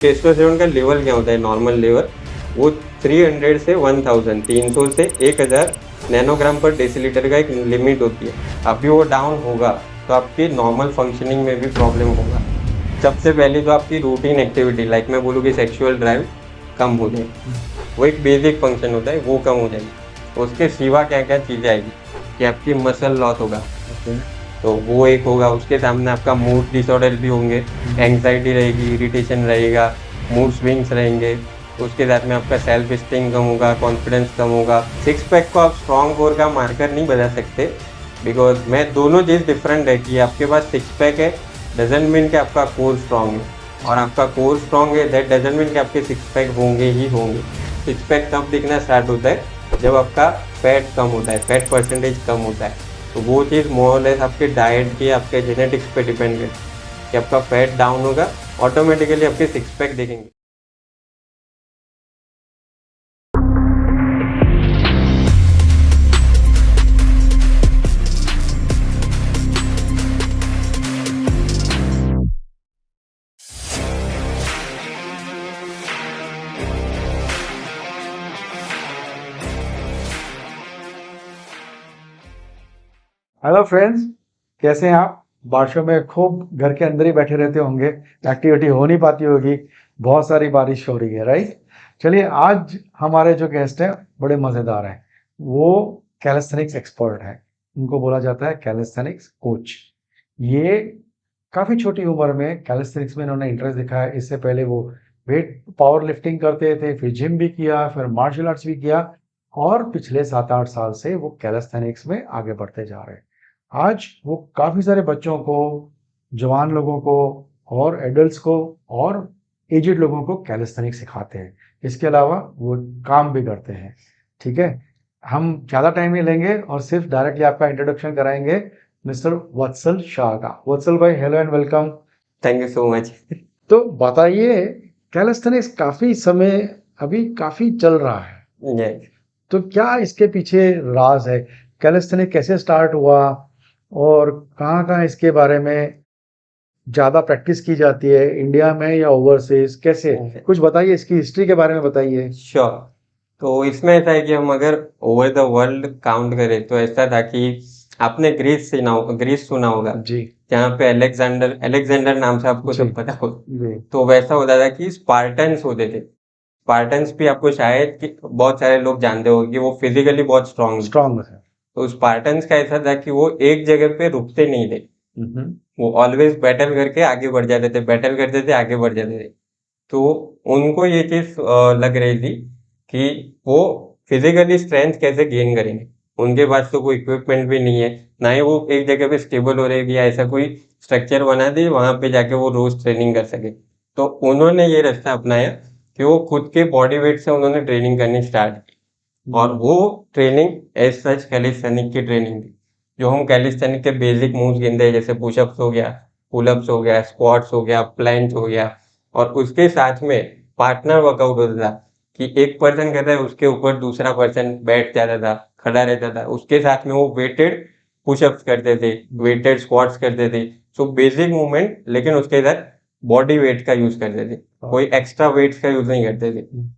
Testosterone का level क्या होता है, नॉर्मल लेवल वो 300 से 1000, 300 से 1000 नैनोग्राम पर डेसीलीटर का एक लिमिट होती है। अभी वो डाउन होगा तो आपकी नॉर्मल फंक्शनिंग में भी प्रॉब्लम होगा। सबसे पहले तो आपकी रूटीन एक्टिविटी, लाइक मैं बोलूँ कि सेक्सुअल ड्राइव कम हो जाए, वो एक बेसिक फंक्शन होता है, वो कम हो जाएगी। उसके सिवा क्या क्या चीज़ें आएगी कि आपकी मसल लॉस होगा, तो वो एक होगा। उसके सामने आपका मूड डिसऑर्डर भी होंगे, एंग्जाइटी रहेगी, इरिटेशन रहेगा, मूड स्विंग्स रहेंगे। उसके साथ में आपका सेल्फ स्टीम कम होगा, कॉन्फिडेंस कम होगा। सिक्स पैक को आप स्ट्रॉन्ग कोर का मार्कर नहीं बता सकते, बिकॉज मैं दोनों चीज़ डिफरेंट है कि आपके पास सिक्स पैक है डजेंट मीन कि आपका कोर स्ट्रॉन्ग है, और आपका कोर स्ट्रॉन्ग है दैट डजेंट मीन कि आपके सिक्स पैक होंगे ही होंगे। सिक्स पैक तब दिखना स्टार्ट होता है जब आपका फैट कम होता है, फैट परसेंटेज कम होता है। तो वो चीज़ मोर लेस आपके डाइट की, आपके जेनेटिक्स पे डिपेंड करती है कि आपका फैट डाउन होगा, ऑटोमेटिकली आपके सिक्स पैक दिखेंगे। हेलो फ्रेंड्स, कैसे हैं आप? बारिशों में खूब घर के अंदर ही बैठे रहते होंगे, एक्टिविटी हो नहीं पाती होगी, बहुत सारी बारिश हो रही है, राइट? चलिए, आज हमारे जो गेस्ट हैं बड़े मज़ेदार हैं। वो कैलिस्थेनिक्स एक्सपर्ट हैं, उनको बोला जाता है कैलिस्थेनिक्स कोच। ये काफ़ी छोटी उम्र में कैलिस्थेनिक्स में इन्होंने इंटरेस्ट दिखाया। इससे पहले वो वेट पावर लिफ्टिंग करते थे, फिर जिम भी किया, फिर मार्शल आर्ट्स भी किया, और पिछले 7-8 साल से वो कैलिस्थेनिक्स में आगे बढ़ते जा रहे हैं। आज वो काफ़ी सारे बच्चों को, जवान लोगों को और एडल्ट्स को और एजेड लोगों को कैलिस्थेनिक्स सिखाते हैं। इसके अलावा वो काम भी करते हैं। ठीक है, हम ज़्यादा टाइम नहीं लेंगे और सिर्फ डायरेक्टली आपका इंट्रोडक्शन कराएंगे मिस्टर वत्सल शाह का। वत्सल भाई, hello and welcome. Thank you so much. तो बताइए, कैलिस्थेनिक्स काफ़ी समय अभी काफ़ी चल रहा है, यस, तो क्या इसके पीछे राज है? कैलिस्थेनिक्स कैसे स्टार्ट हुआ और कहाँ-कहाँ इसके बारे में ज़्यादा प्रैक्टिस की जाती है, इंडिया में या ओवरसीज, कैसे? कुछ बताइए, इसकी हिस्ट्री के बारे में बताइए। श्योर। तो इसमें ऐसा है कि हम अगर ओवर द वर्ल्ड काउंट करें तो ऐसा था कि आपने ग्रीस सुना होगा, जी जहाँ पे अलेक्जेंडर अलेक्जेंडर नाम से आपको जी सब पता हो। जी। तो वैसा होता था कि स्पार्टन्स होते थे। स्पार्टन्स भी आपको शायद कि बहुत सारे लोग जानते हो कि वो फिजिकली बहुत स्ट्रांग। स्ट्रांग है। तो स्पार्टन्स का ऐसा था कि वो एक जगह पे रुकते नहीं थे, वो ऑलवेज बैटल करके आगे बढ़ जाते थे, बैटल करते थे, आगे बढ़ जाते थे। तो उनको ये चीज लग रही थी कि वो फिजिकली स्ट्रेंथ कैसे गेन करेंगे। उनके पास तो कोई इक्विपमेंट भी नहीं है, ना ही वो एक जगह पे स्टेबल हो रहे या ऐसा कोई स्ट्रक्चर बना दी वहां पे जाके वो रोज ट्रेनिंग कर सके। तो उन्होंने ये रास्ता अपनाया कि वो खुद के बॉडी वेट से उन्होंने ट्रेनिंग करनी स्टार्ट की, और वो ट्रेनिंग एज सच कैलिस्थेनिक की ट्रेनिंग थी। जो हम कैलिस्थेनिक के बेसिक मूव्स गिनते हैं, जैसे पुशअप्स हो गया, पुलअप्स हो गया, स्क्वाट्स हो गया, प्लैंक्स हो गया, और उसके साथ में पार्टनर वर्कआउट होता था कि एक पर्सन करता है, उसके ऊपर दूसरा पर्सन बैठ जाता था, खड़ा रहता था, उसके साथ में वो वेटेड पुशअप्स करते थे, वेटेड स्क्वाट्स करते थे। सो बेसिक मूवमेंट, लेकिन उसके साथ बॉडी वेट का यूज करते थे, कोई एक्स्ट्रा वेट्स का यूज नहीं करते थे।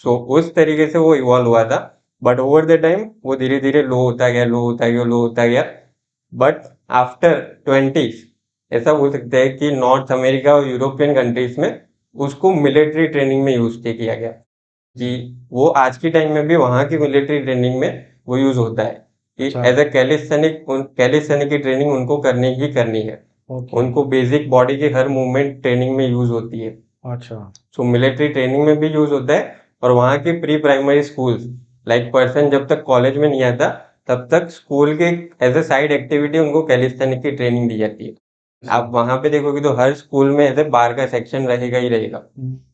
सो उस तरीके से वो इवॉल्व हुआ था, बट ओवर द टाइम वो धीरे धीरे लो होता गया, लो होता गया, लो होता गया। बट आफ्टर 20s ऐसा बोल सकते हैं कि नॉर्थ अमेरिका और यूरोपियन कंट्रीज में उसको मिलिट्री ट्रेनिंग में यूज किया गया, कि वो आज की टाइम में भी वहाँ की मिलिट्री ट्रेनिंग में वो यूज होता है कि एज अ कैलिस्थेनिक की ट्रेनिंग उनको करनी ही करनी है। उनको बेसिक बॉडी की हर मूवमेंट ट्रेनिंग में यूज होती है। अच्छा। सो मिलिट्री ट्रेनिंग में भी यूज होता है, और वहाँ के pre primary schools, like person जब तक कॉलेज में नहीं आता तब तक स्कूल के एज ए साइड एक्टिविटी उनको कैलिस्थेनिक की ट्रेनिंग दी जाती है। आप वहाँ पे देखोगे तो हर स्कूल में एज ए बार का सेक्शन रहेगा ही रहेगा,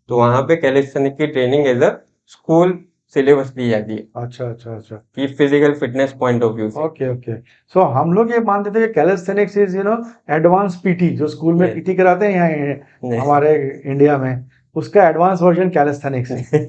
तो वहाँ पे कैलिस्थेनिक की training as a school syllabus दी जाती है अच्छा अच्छा अच्छा। कि physical fitness point of view से। Okay okay. सो हम लोग ये मानते थे कि कैलिस्थेनिक्स इज एडवांस पीटी, जो स्कूल में Yes. पीटी कराते हैं यहाँ हमारे इंडिया में, उसका एडवांस वर्जन कैलिस्थेनिक्स है।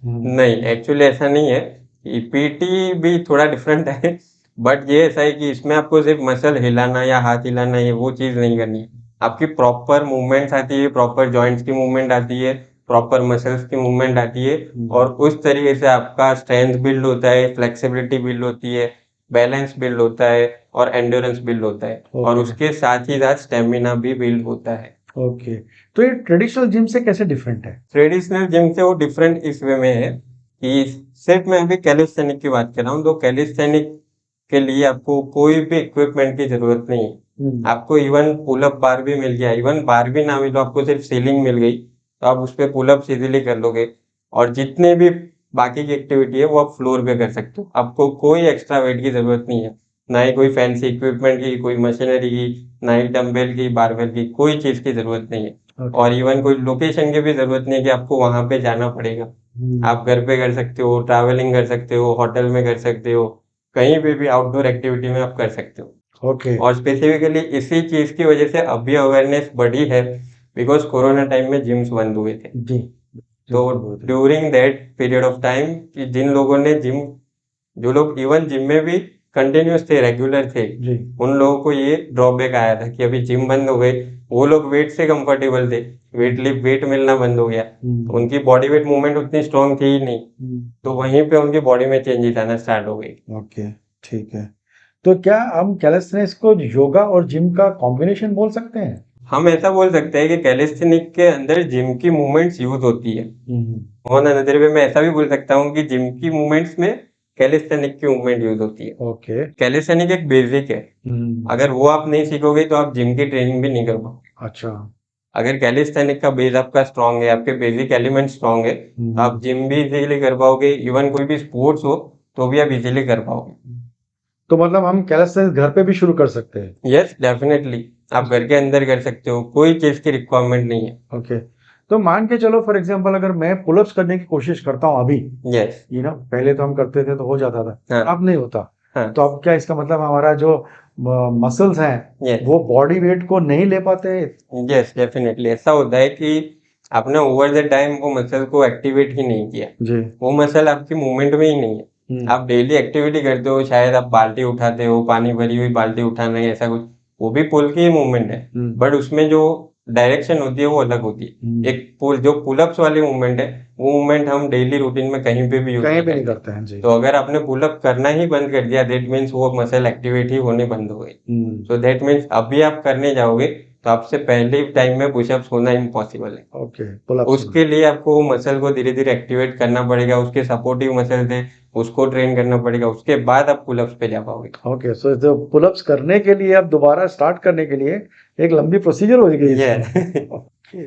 नहीं, एक्चुअली ऐसा नहीं है, पीटी भी थोड़ा डिफरेंट है, बट ये ऐसा है कि इसमें आपको सिर्फ मसल हिलाना या हाथ हिलाना, ये वो चीज़ नहीं करनी है। आपकी प्रॉपर मूवमेंट्स आती है, प्रॉपर जॉइंट्स की मूवमेंट आती है, प्रॉपर मसल्स की मूवमेंट आती है और उस तरीके से आपका स्ट्रेंथ बिल्ड होता है, फ्लेक्सिबिलिटी बिल्ड होती है, बैलेंस बिल्ड होता है और एंड्योरेंस बिल्ड होता है और ओके उसके साथ ही साथ स्टेमिना भी बिल्ड होता है। ओके। तो ये ट्रेडिशनल जिम से कैसे डिफरेंट है? ट्रेडिशनल जिम से वो डिफरेंट इस वे में है कि सिर्फ मैं अभी कैलिस्थेनिक की बात कर रहा हूँ, तो कैलिस्थेनिक के लिए आपको कोई भी इक्विपमेंट की जरूरत नहीं है। आपको इवन पुलअप बार भी मिल गया, इवन बार भी ना मिलो, आपको सिर्फ सीलिंग मिल गई तो आप उस पर पुलअप इजीली कर लोगे और जितने भी बाकी की एक्टिविटी है वो आप फ्लोर पे कर सकते हो। आपको कोई एक्स्ट्रा वेट की जरूरत नहीं है, ना ही कोई फैंसी इक्विपमेंट की, कोई मशीनरी की, ना ही डंबल की, बारबेल की, कोई चीज की जरूरत नहीं है ओके और इवन कोई लोकेशन की भी जरूरत नहीं है कि आपको वहां पे जाना पड़ेगा। आप घर पे कर सकते हो, ट्रैवलिंग कर सकते हो, होटल में कर सकते हो, कहीं पे भी आउटडोर एक्टिविटी में आप कर सकते हो। ओके और स्पेसिफिकली इसी चीज की वजह से अभी अवेयरनेस बढ़ी है बिकॉज कोरोना टाइम में जिम्स बंद हुए थे। जी तो during that period of time कि जिन लोगों ने जिम, जो लोग इवन जिम में भी कंटिन्यूस थे, रेगुलर थे, जी उन लोगों को ये ड्रॉबैक आया था कि अभी जिम बंद हो गए। वो लोग वेट से कंफर्टेबल थे, वेट मिलना बंद हो गया, तो उनकी बॉडी वेट मूवमेंट उतनी स्ट्रांग थी ही नहीं, तो वहीं पे उनकी बॉडी में चेंजेस आना स्टार्ट हो गई। ओके ठीक है। तो क्या हम कैलिस्थेनिक्स को योगा और जिम का कॉम्बिनेशन बोल सकते हैं? हम ऐसा बोल सकते हैं कि कैलिस्थेनिक के अंदर जिम की मूवमेंट्स यूज होती है। ऑन अनदर वे मैं ऐसा भी बोल सकता हूँ कि जिम की मूवमेंट्स में कैलिस्थेनिक की मूवमेंट यूज होती है। ओके कैलिस्थेनिक एक बेसिक है, अगर वो आप नहीं सीखोगे तो आप जिम की ट्रेनिंग भी नहीं कर पाओगे। अच्छा अगर कैलिस्थेनिक का बेस आपका स्ट्रांग है, आपके बेसिक एलिमेंट स्ट्रांग है, तो आप जिम भी इजीली कर पाओगे, इवन कोई भी स्पोर्ट्स हो तो भी आप इजीली कर पाओगे। तो मतलब हम कैलिस्थेनिक्स घर पे भी शुरू कर सकते हैं? यस डेफिनेटली, आप घर के अंदर कर सकते हो, कोई चीज की रिक्वायरमेंट नहीं है। ओके। तो मान के चलो फॉर एग्जांपल अगर मैं पुलअप्स करने की कोशिश करता हूँ अभी, यस पहले तो हम करते थे तो हो जाता था, हाँ अब नहीं होता, हाँ तो अब क्या इसका मतलब हमारा जो मसल्स हैं यस वो बॉडी वेट को नहीं ले पाते? यस डेफिनेटली ऐसा होता है कि आपने ओवर द टाइम वो मसल को एक्टिवेट ही नहीं किया, जी वो मसल आपकी मूवमेंट में ही नहीं है। आप डेली एक्टिविटी करते हो, शायद आप बाल्टी उठाते हो, पानी भरी हुई बाल्टी उठाना है ऐसा कुछ, वो भी पुल की ही मूवमेंट है, बट उसमें जो डायरेक्शन होती है वो अलग होती है। एक पुल, जो पुलअप्स वाली मूवमेंट है, वो मूवमेंट हम डेली रूटीन में कहीं पे भी यूज कहीं नहीं भी नहीं करते। करते हैं जी। तो अगर आपने पुलअप करना ही बंद कर दिया, दैट मीन्स वो मसल एक्टिवेट ही होनी बंद हो गई। सो दैट मीन्स अभी आप करने जाओगे तो आपसे पहले टाइम में पुशअप्स होना इम्पॉसिबल है। ओके पुलअप्स उसके लिए आपको वो मसल को धीरे धीरे एक्टिवेट करना पड़ेगा, उसके सपोर्टिव मसल थे उसको ट्रेन करना पड़ेगा, उसके बाद आप पुलअप्स पे जा पाओगे। ओके। सो जो पुलअप्स करने के लिए अब दोबारा स्टार्ट करने के लिए एक लंबी प्रोसीजर हो गई ये इसमें। ओके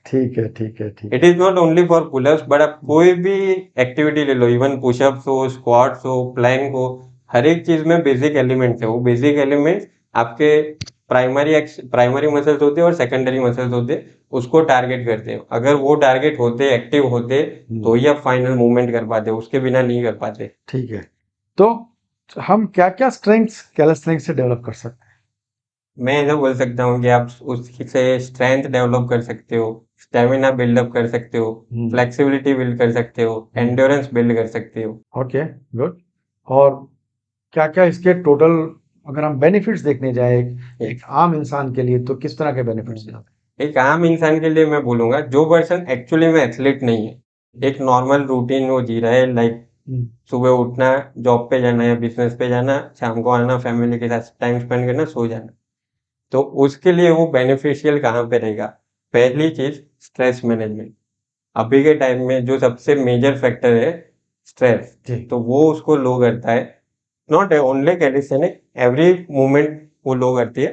ठीक है ठीक है ठीक इट है। Is not only for pullups, but आप कोई भी एक्टिविटी ले लो, इवन पुशअप्स हो, स्क्वाट्स हो, प्लैंक हो, हर एक चीज में बेसिक एलिमेंट्स है। वो बेसिक एलिमेंट्स आपके प्राइमरी मसल्स होते हैं और सेकेंडरी मसल्स होते हैं, उसको टारगेट करते हैं। अगर वो टारगेट होते, एक्टिव होते, तो ही आप फाइनल मूवमेंट कर पाते, उसके बिना नहीं कर पाते। ठीक है। तो हम क्या क्या स्ट्रेंथ्स कैलिस्थेनिक्स से डेवलप कर सकते मैं ऐसा बोल सकता हूँ कि आप उससे स्ट्रेंथ डेवलप कर सकते हो, स्टेमिना बिल्डअप कर सकते हो, हैं? फ्लेक्सिबिलिटी बिल्ड कर सकते हो, एंड्योरेंस बिल्ड कर सकते हो। Okay good. और क्या क्या इसके टोटल अगर हम बेनिफिट्स देखने जाए एक आम इंसान के लिए तो किस तरह के बेनिफिट्स हैं? एक आम इंसान के लिए मैं बोलूंगा, जो पर्सन एक्चुअली में एथलीट नहीं है, एक नॉर्मल रूटीन वो जी रहा है, लाइक सुबह उठना, जॉब पे जाना या बिजनेस पे जाना, शाम को आना, फैमिली के साथ टाइम स्पेंड करना, सो जाना, तो उसके लिए वो बेनिफिशियल कहाँ पे रहेगा? पहली चीज स्ट्रेस मैनेजमेंट। अभी के टाइम में जो सबसे मेजर फैक्टर है स्ट्रेस, जी तो वो उसको लो करता है। Not only calisthenic, every movement वो लो करती है,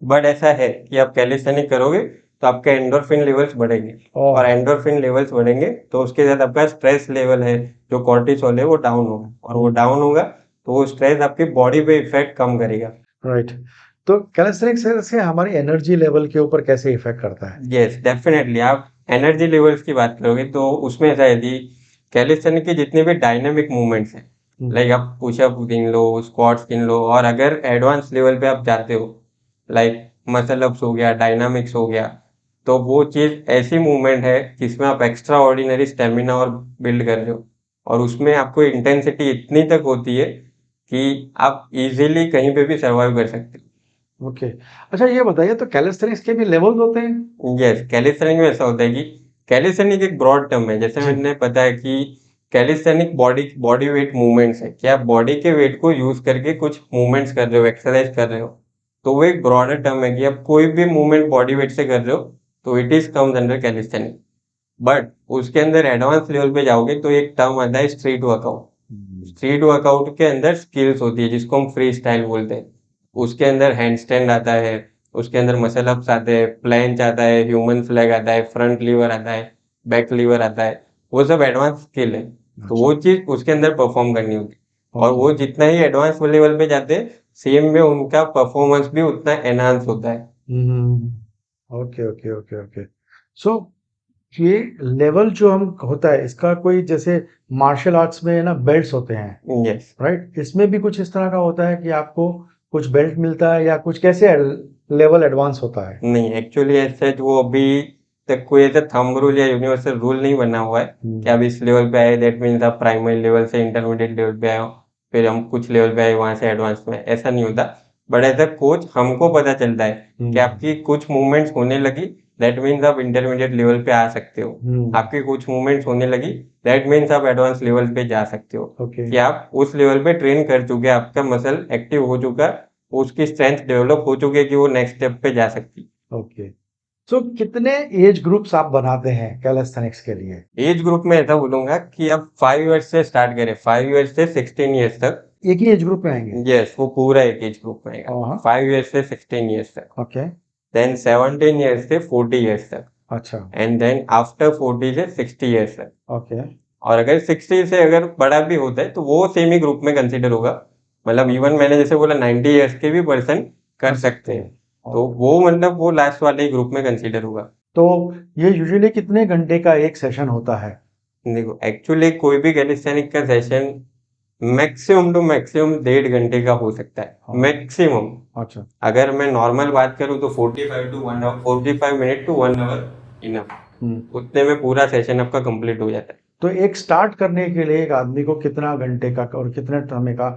बट ऐसा है कि आप कैलिस्थेनिक करोगे तो आपके एंडोर्फिन लेवल्स बढ़ेंगे, और एंडोर्फिन लेवल्स बढ़ेंगे तो उसके साथ आपका स्ट्रेस लेवल है, जो कॉर्टिसोल है, वो डाउन होगा, और वो डाउन होगा तो वो स्ट्रेस आपकी बॉडी पे इफेक्ट कम करेगा। राइट। तो कैलिस्थेनिक्स से हमारी एनर्जी लेवल के ऊपर कैसे इफेक्ट करता है? यस डेफिनेटली, आप एनर्जी लेवल्स की बात करोगे तो उसमें ऐसा है कि कैलिस्थेनिक के जितने भी डायनेमिक मूवमेंट्स हैं, लाइक आप पुशअप गिन लो, स्क्वाट्स गिन लो, और अगर एडवांस लेवल पे आप जाते हो, लाइक मसल अप्स हो गया, डायनामिक्स हो गया, तो वो चीज ऐसी मूवमेंट है जिसमें आप एक्स्ट्रा ऑर्डिनरी स्टेमिना और बिल्ड कर रहे हो, और उसमें आपको इंटेंसिटी इतनी तक होती है कि आप इजीली कहीं पे भी सर्वाइव कर सकते हो। ओके। अच्छा ये बताइए, तो कैलिस्थेनिक्स के भी लेवल्स होते हैं? यस, कैलिस्थेनिक में ऐसा होता है कि कैलिस्थेनिक एक ब्रॉड टर्म है, जैसे जी। मैंने बताया कि calisthenic body body weight movements है कि आप बॉडी के वेट को यूज करके कुछ मूवमेंट्स कर रहे हो, एक्सरसाइज कर रहे हो, तो वो एक ब्रॉडर टर्म है कि आप कोई भी मूवमेंट बॉडी वेट से कर रहे हो तो it is comes under calisthenic. But उसके अंदर एडवांस लेवल पे जाओगे तो एक टर्म आता है स्ट्रीट वर्कआउट। स्ट्रीट वर्कआउट के अंदर स्किल्स होती है जिसको हम फ्री स्टाइल बोलते हैं। उसके अंदर हैंड स्टैंड आता है, उसके अंदर मसल अप्स आते हैं, प्लैंच आता है, ह्यूमन फ्लैग आता है, फ्रंट लीवर आता है, बैक लीवर आता है। वो सब एडवांस स्किल है, तो वो चीज उसके अंदर परफॉर्म करनी होती है। और वो जितना ही एडवांस लेवल पे जाते हैं, सेम में उनका परफॉर्मेंस भी उतना एनहांस होता है। Okay okay okay okay. So ये लेवल जो हम होता है, इसका कोई जैसे मार्शल आर्ट्स में ना बेल्ट्स होते हैं, यस। राइट? इसमें भी कुछ इस तरह का होता है कि आपको कुछ बेल्ट मिलता है, या कुछ कैसे लेवल एडवांस होता है? नहीं, एक्चुअली ऐसे वो अभी तक कोई ऐसा थंब रूल या यूनिवर्सल रूल नहीं बना हुआ है कि आप इस लेवल पे आए दैट मीन्स आप प्राइमरी लेवल से इंटरमीडिएट लेवल पे आए हो, फिर हम कुछ लेवल पे आए वहां से एडवांस में, ऐसा नहीं होता। बट एज अ कोच हमको पता चलता है कि आपकी कुछ मूवमेंट्स होने लगी दैट मीन्स आप इंटरमीडिएट लेवल पे आ सकते हो। आपकी कुछ मूवमेंट्स होने लगी दैट मीन्स आप एडवांस लेवल पे जा सकते हो। ओके। कि आप उस लेवल पे ट्रेन कर चुके हैं, आपका मसल एक्टिव हो चुका, उसकी स्ट्रेंथ डेवलप हो चुकी है कि वो नेक्स्ट स्टेप पे जा सकती। ओके। सो कितने एज ग्रुप्स आप बनाते हैं कैलिस्थेनिक्स के लिए? एज ग्रुप में ऐसा बोलूंगा कि आप 5 ईयर्स से स्टार्ट करें, 5 ईयर्स से 16 ईयर्स तक। एक ही एज ग्रुप में आएंगे? यस, वो पूरा एक एज ग्रुप में आएगा, हाँ। 5 ईयर्स से 16 ईयर्स तक। ओके। देन 17 ईयर्स से 40 ईयर्स तक। अच्छा। एंड देन आफ्टर 40 से 60 ईयर्स तक। ओके। और अगर 60 से अगर बड़ा भी होता है तो वो सेम ही ग्रुप में कंसीडर होगा। मतलब इवन मैंने जैसे बोला 90 ईयर्स के भी पर्सन कर सकते हैं, तो वो मतलब वो लास्ट वाले ही ग्रुप में कंसीडर होगा। तो ये यूजुअली कितने घंटे का एक सेशन होता है? देखो, एक्चुअली कोई भी कैलिस्थेनिक का सेशन मैक्सिमम टू मैक्सिमम 1.5 घंटे का हो सकता है, हाँ। मैक्सिमम। अच्छा। अगर मैं नॉर्मल बात करूं तो 45 मिनट टू 1 आवर इनफ, उतने में पूरा सेशन आपका कंप्लीट हो जाता है। तो एक स्टार्ट करने के लिए एक आदमी को कितना घंटे का और कितने समय का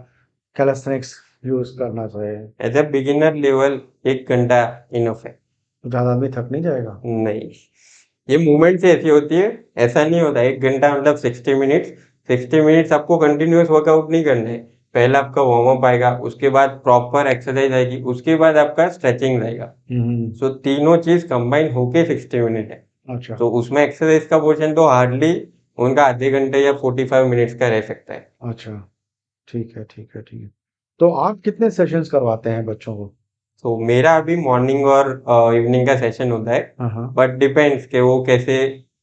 कैलिस्थेनिक्स यूज करना चाहिए? एज ए बिगिनर लेवल 1 घंटा इनफ है। तो ज्यादा आदमी थक नहीं जाएगा? नहीं, ये मूवमेंट से ऐसी होती है, ऐसा नहीं होता 1 घंटा मतलब 60 मिनट्स। 60 मिनट्स आपको कंटिन्यूअस वर्कआउट नहीं करना है। पहला आपका वार्म अप आएगा, उसके बाद प्रॉपर एक्सरसाइज आएगी, उसके बाद आपका स्ट्रेचिंग आएगा। सो तीनों चीज कंबाइन होके 60 मिनट है। अच्छा। तो उसमें एक्सरसाइज का पोर्शन तो हार्डली उनका आधे घंटे या 45 मिनट्स का रह सकता है। अच्छा। ठीक है ठीक है ठीक है। तो आप कितने सेशंस करवाते हैं बच्चों को? तो मेरा अभी मॉर्निंग और इवनिंग का सेशन होता है, हाँ। बट डिपेंड्स कि वो कैसे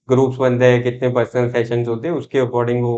ग्रुप्स बनते हैं, कितने पर्सनल सेशंस होते हैं, उसके अकॉर्डिंग वो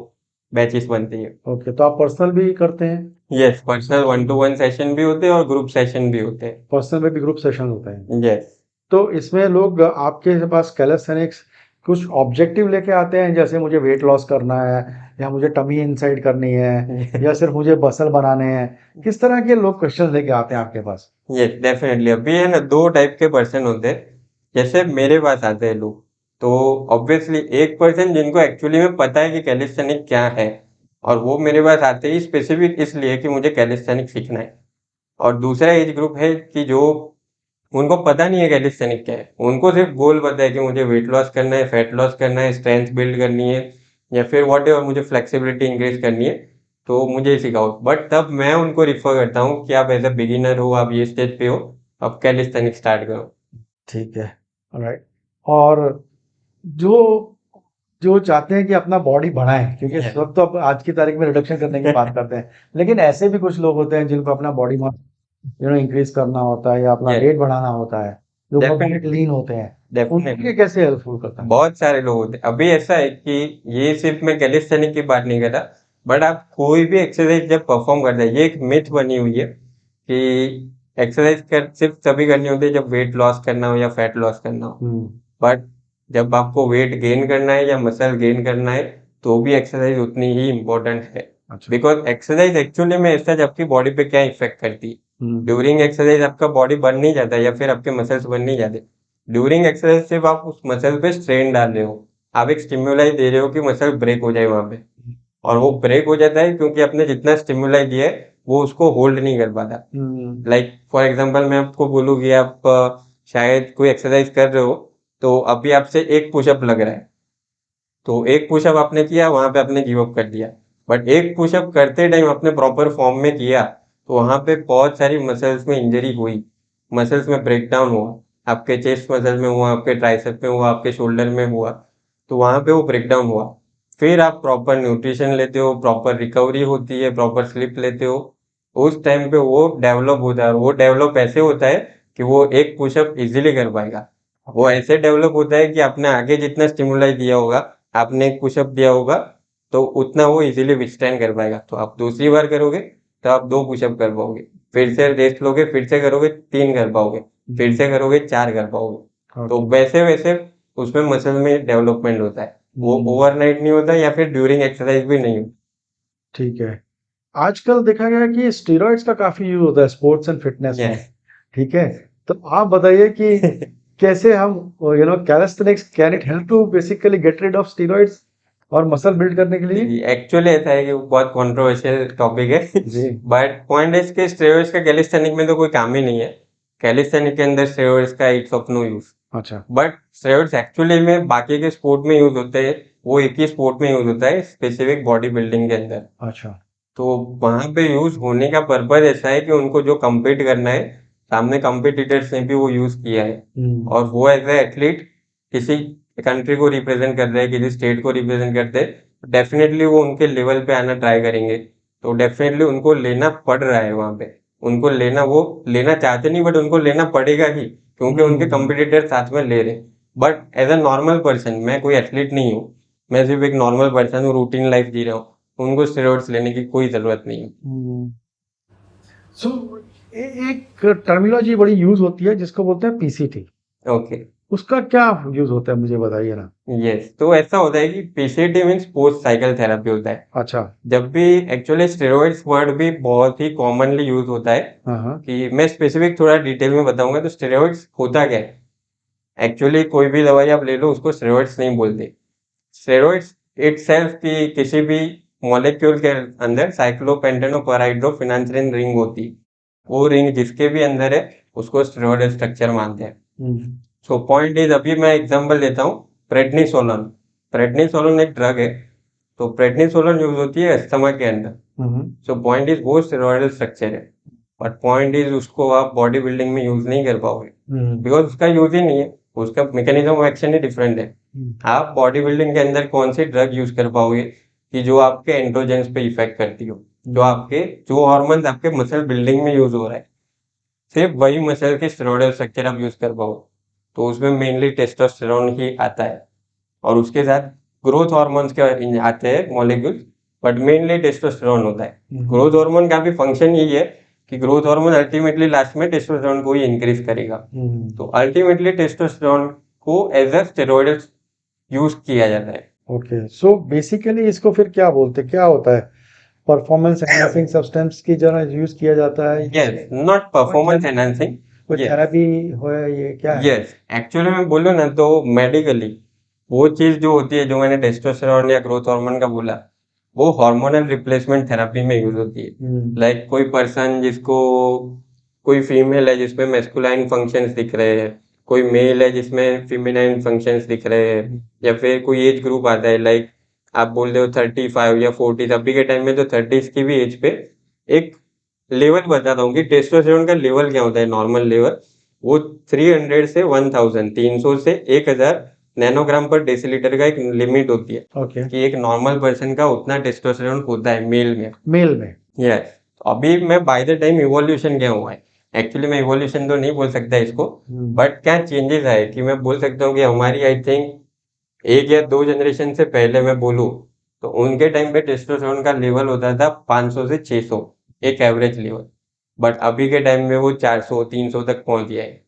बैचेस बनती है। ओके, तो आप पर्सनल भी करते हैं? यस, पर्सनल 1-to-1 सेशन भी होते हैं और ग्रुप सेशन भी होते पर्सनल में भी ग्रुप सेशन होते हैं? हैं। यस। तो इसमें लोग आपके पास कैलिस्थेनिक्स कुछ ऑब्जेक्टिव लेके आते हैं, जैसे मुझे वेट लॉस करना है, या मुझे टमी इनसाइड करनी है, या सिर्फ मुझे मसल बनाने हैं? किस तरह के लोग क्वेश्चन लेके आते हैं आपके पास? यस, डेफिनेटली अभी है ना, दो टाइप के पर्सन होते हैं। जैसे मेरे पास आते हैं लोग, तो ऑब्वियसली एक पर्सन जिनको एक्चुअली में पता है कि कैलिस्थेनिक क्या है, और वो मेरे पास आते ही स्पेसिफिक इसलिए कि मुझे कैलिस्थेनिक सीखना है। और दूसरा एज ग्रुप है कि जो उनको पता नहीं है कैलिस्थेनिक क्या है, उनको सिर्फ गोल पता है कि मुझे वेट लॉस करना है, फैट लॉस करना है, स्ट्रेंथ बिल्ड करनी है, या फिर वॉट एवर मुझे फ्लेक्सिबिलिटी इंक्रीज करनी है, तो मुझे सिखाओ। बट तब मैं उनको रिफर करता हूँ कि आप एज अ बिगिनर हो, आप ये स्टेज पे हो, अब कैलिस्थेनिक स्टार्ट करो। ठीक है। राइट। और जो जो चाहते हैं कि अपना बॉडी बढ़ाएं, क्योंकि इस वक्त तो अब आज की तारीख में रिडक्शन करने की बात करते हैं, लेकिन ऐसे भी कुछ लोग होते हैं जिनको अपना बॉडी मास इंक्रीज करना होता है, या अपना Yes, वेट बढ़ाना होता है, जो बहुत definitely, लीन होते हैं, उनके लिए definitely। कैसे हेल्पफुल करता है? बहुत सारे लोग होते हैं। अभी ऐसा है कि ये सिर्फ मैं कैलिस्थेनिक की बात नहीं कर रहा, बट आप कोई भी एक्सरसाइज जब परफॉर्म करते हैं, ये एक मिथ बनी हुई है कि एक्सरसाइज कर सिर्फ तभी करनी होती है जब वेट लॉस करना हो या फैट लॉस करना हो। बट जब आपको वेट गेन करना है या मसल गेन करना है, तो भी एक्सरसाइज उतनी ही इम्पोर्टेंट है। अच्छा। बिकॉज एक्सरसाइज एक्चुअली में ऐसा आपकी बॉडी पे क्या इफेक्ट करती है। ड्यूरिंग एक्सरसाइज आपका बॉडी बन नहीं जाता या फिर आपके मसल्स बन नहीं जाते। ड्यूरिंग एक्सरसाइज सिर्फ आप उस मसल पे स्ट्रेन डाल रहे हो, आप एक स्टिमुलाई दे रहे हो कि मसल ब्रेक हो जाए वहां पे, और वो ब्रेक हो जाता है क्योंकि आपने जितना स्टिमुलाई दिया है वो उसको होल्ड नहीं कर पाता। लाइक फॉर एग्जांपल मैं आपको बोलूँ कि आप शायद कोई एक्सरसाइज कर रहे हो, तो अभी आपसे एक पुशअप लग रहा है, तो एक पुशअप आपने किया, वहां पे आपने गिव अप कर दिया। बट एक पुशअप करते टाइम आपने प्रॉपर फॉर्म में किया, तो वहां पे बहुत सारी मसल्स में इंजरी हुई, मसल्स में ब्रेकडाउन हुआ, आपके चेस्ट मसल में हुआ, आपके ट्राइसेप में हुआ, आपके शोल्डर में हुआ, तो वहां पे वो ब्रेकडाउन हुआ। फिर आप प्रॉपर न्यूट्रिशन लेते हो, प्रॉपर रिकवरी होती है, प्रॉपर स्लिप लेते हो, उस टाइम पे वो डेवलप होता है। और वो डेवलप ऐसे होता है कि वो एक पुशअप इजीली कर पाएगा। वो ऐसे डेवलप होता है कि आपने आगे जितना स्टिमुलाई दिया होगा, आपने एक पुशअप दिया होगा, तो उतना वो इजीली विथस्टैंड कर पाएगा। तो आप दूसरी बार करोगे तो आप 2 पुशअप कर पाओगे, फिर से रेस्ट लोगे, फिर से करोगे 3 कर पाओगे, फिर से करोगे 4 कर पाओगे। तो वैसे वैसे उसमें मसल में डेवलपमेंट होता है, वो ओवरनाइट नहीं होता या फिर ड्यूरिंग एक्सरसाइज भी नहीं होता। ठीक है। आजकल देखा गया है कि स्टेरॉइड्स का काफी यूज होता है स्पोर्ट्स एंड फिटनेस में। Yes. ठीक है, तो आप बताइए कि कैसे हम calisthenics can it help to basically get rid of steroids और मसल बिल्ड करने के लिए? एक्चुअली ऐसा है कि वो बहुत कंट्रोवर्शियल टॉपिक है जी। बट पॉइंट है कि स्टेरॉइड्स का कैलिस्थेनिक में तो कोई काम ही नहीं है। कैलिस्थेनिक के अंदर स्टेरॉइड्स का इट्स ऑफ नो यूज। अच्छा। बट स्टेरॉइड्स एक्चुअली में बाकी के स्पोर्ट में यूज होते हैं, वो एक ही स्पोर्ट में यूज होता है, स्पेसिफिक बॉडी बिल्डिंग के अंदर। अच्छा। तो वहां पे यूज होने का पर्पज ऐसा है कि उनको जो compete करना है, सामने कॉम्पिटिटर्स ने भी वो यूज किया है, और वो एज ए एथलीट किसी कंट्री को रिप्रेजेंट कर रहे हैं, किसी स्टेट को रिप्रेजेंट करते हैं, डेफिनेटली वो उनके लेवल पे आना ट्राई करेंगे। तो डेफिनेटली उनको लेना पड़ रहा है वहां पे, उनको लेना, वो लेना चाहते नहीं बट उनको लेना पड़ेगा ही, क्योंकि उनके कंपिटिटर साथ में ले रहे। But as a normal person, मैं कोई एथलीट नहीं हूँ, मैं सिर्फ एक नॉर्मल पर्सन हूँ, रूटीन लाइफ जी रहा हूँ, उनको स्टेरॉइड्स लेने की कोई जरूरत नहीं है। सो एक टर्मिनोलॉजी बड़ी यूज होती है जिसको बोलते हैं पीसीटी। ओके। उसका क्या यूज होता है मुझे बताइए ना। यस, तो ऐसा होता है कि PCT means post cycle therapy होता है। अच्छा। जब भी एक्चुअली स्टेरॉइड्स वर्ड भी बहुत ही कॉमनली यूज होता है, हाँ। कि मैं स्पेसिफिक थोड़ा डिटेल में बताऊंगा। तो स्टेरॉइड्स होता क्या है, एक्चुअली कोई भी दवाई आप ले लो उसको स्टेरॉइड्स नहीं बोलते। स्टेरॉइड्स इटसेल्फ की किसी भी मॉलिक्यूल के अंदर साइक्लोपेंटेनोपराइड्रोफिनांसरिन रिंग होती है, वो रिंग जिसके भी अंदर है उसको स्टेरॉइड स्ट्रक्चर मानते हैं। सो पॉइंट इज, अभी मैं एग्जांपल देता हूँ, प्रेडनिसोलोन। प्रेडनिसोलोन एक ड्रग है, तो प्रेडनिसोलोन यूज होती है अस्थमा के अंदर। सो पॉइंट इज वो स्टेरॉइडल स्ट्रक्चर है, बट पॉइंट इज उसको आप बॉडी बिल्डिंग में यूज नहीं कर पाओगे, बिकॉज उसका यूज ही नहीं है, उसका mechanism of action he different है। आप बॉडी बिल्डिंग के अंदर कौन सी ड्रग यूज कर पाओगे कि जो आपके एंड्रोजेंस पे इफेक्ट करती हो, जो आपके, जो हार्मोन्स आपके मसल बिल्डिंग में यूज हो रहा है, सिर्फ वही मसल के स्टेरॉइडल स्ट्रक्चर आप यूज कर पाओ। तो उसमें मेनली टेस्टोस्टेरोन ही आता है, और उसके साथ ग्रोथ हार्मोन्स के आते हैं मॉलिक्यूल्स, बट मेनली टेस्टोस्टेरोन होता है। ग्रोथ हार्मोन का भी फंक्शन यही है कि ग्रोथ हार्मोन अल्टीमेटली लास्ट में टेस्टोस्टेरोन को ही इंक्रीज करेगा। तो अल्टीमेटली टेस्टोस्टेरोन को एज अ स्टेरॉइड यूज किया जाता है। ओके, सो बेसिकली इसको फिर क्या बोलते हैं, क्या होता है? परफॉर्मेंस एनहांसिंग सब्सटेंस की तरह यूज किया जाता है? Yes, not performance enhancing. कोई यस, थेरेपी हो, ये क्या है? यस, एक्चुअली मैं बोलूँ ना तो मेडिकली वो चीज जो होती है, जो मैंने टेस्टोस्टेरोन या ग्रोथ हार्मोन का बोला, वो हार्मोनल रिप्लेसमेंट थेरेपी में यूज होती है। लाइक कोई पर्सन जिसको, कोई फीमेल है जिसमें मेस्कुलाइन फंक्शंस दिख रहे हैं, कोई मेल है जिसमें फीमेनाइन फंक्शंस दिख रहे हैं, या फिर कोई एज ग्रुप आता है, लाइक आप बोल रहे हो 35 या 40, अभी के टाइम में तो 30s की भी एज पे एक लेवल बताता हूँ कि टेस्टोस्टेरोन का लेवल क्या होता है, नॉर्मल लेवल। वो 300 से 1000, 300 से 1000 नैनोग्राम पर डेसीलीटर का एक लिमिट होती है, ओके। कि एक नॉर्मल पर्सन का उतना टेस्टोस्टेरोन होता है मेल में। मेल में? यस, अभी मैं बाय द टाइम इवोल्यूशन क्या हुआ है, एक्चुअली मैं इवोल्यूशन तो नहीं बोल सकता इसको, बट क्या चेंजेस आए कि मैं बोल सकता हूँ कि हमारी आई थिंक 1 या 2 जनरेशन से पहले मैं बोलूँ, तो उनके टाइम पे टेस्टोस्टेरोन का लेवल होता था 500 से 600, एक एवरेज लेवल। बट अभी के टाइम में वो 400 300 तक पहुंच गया है।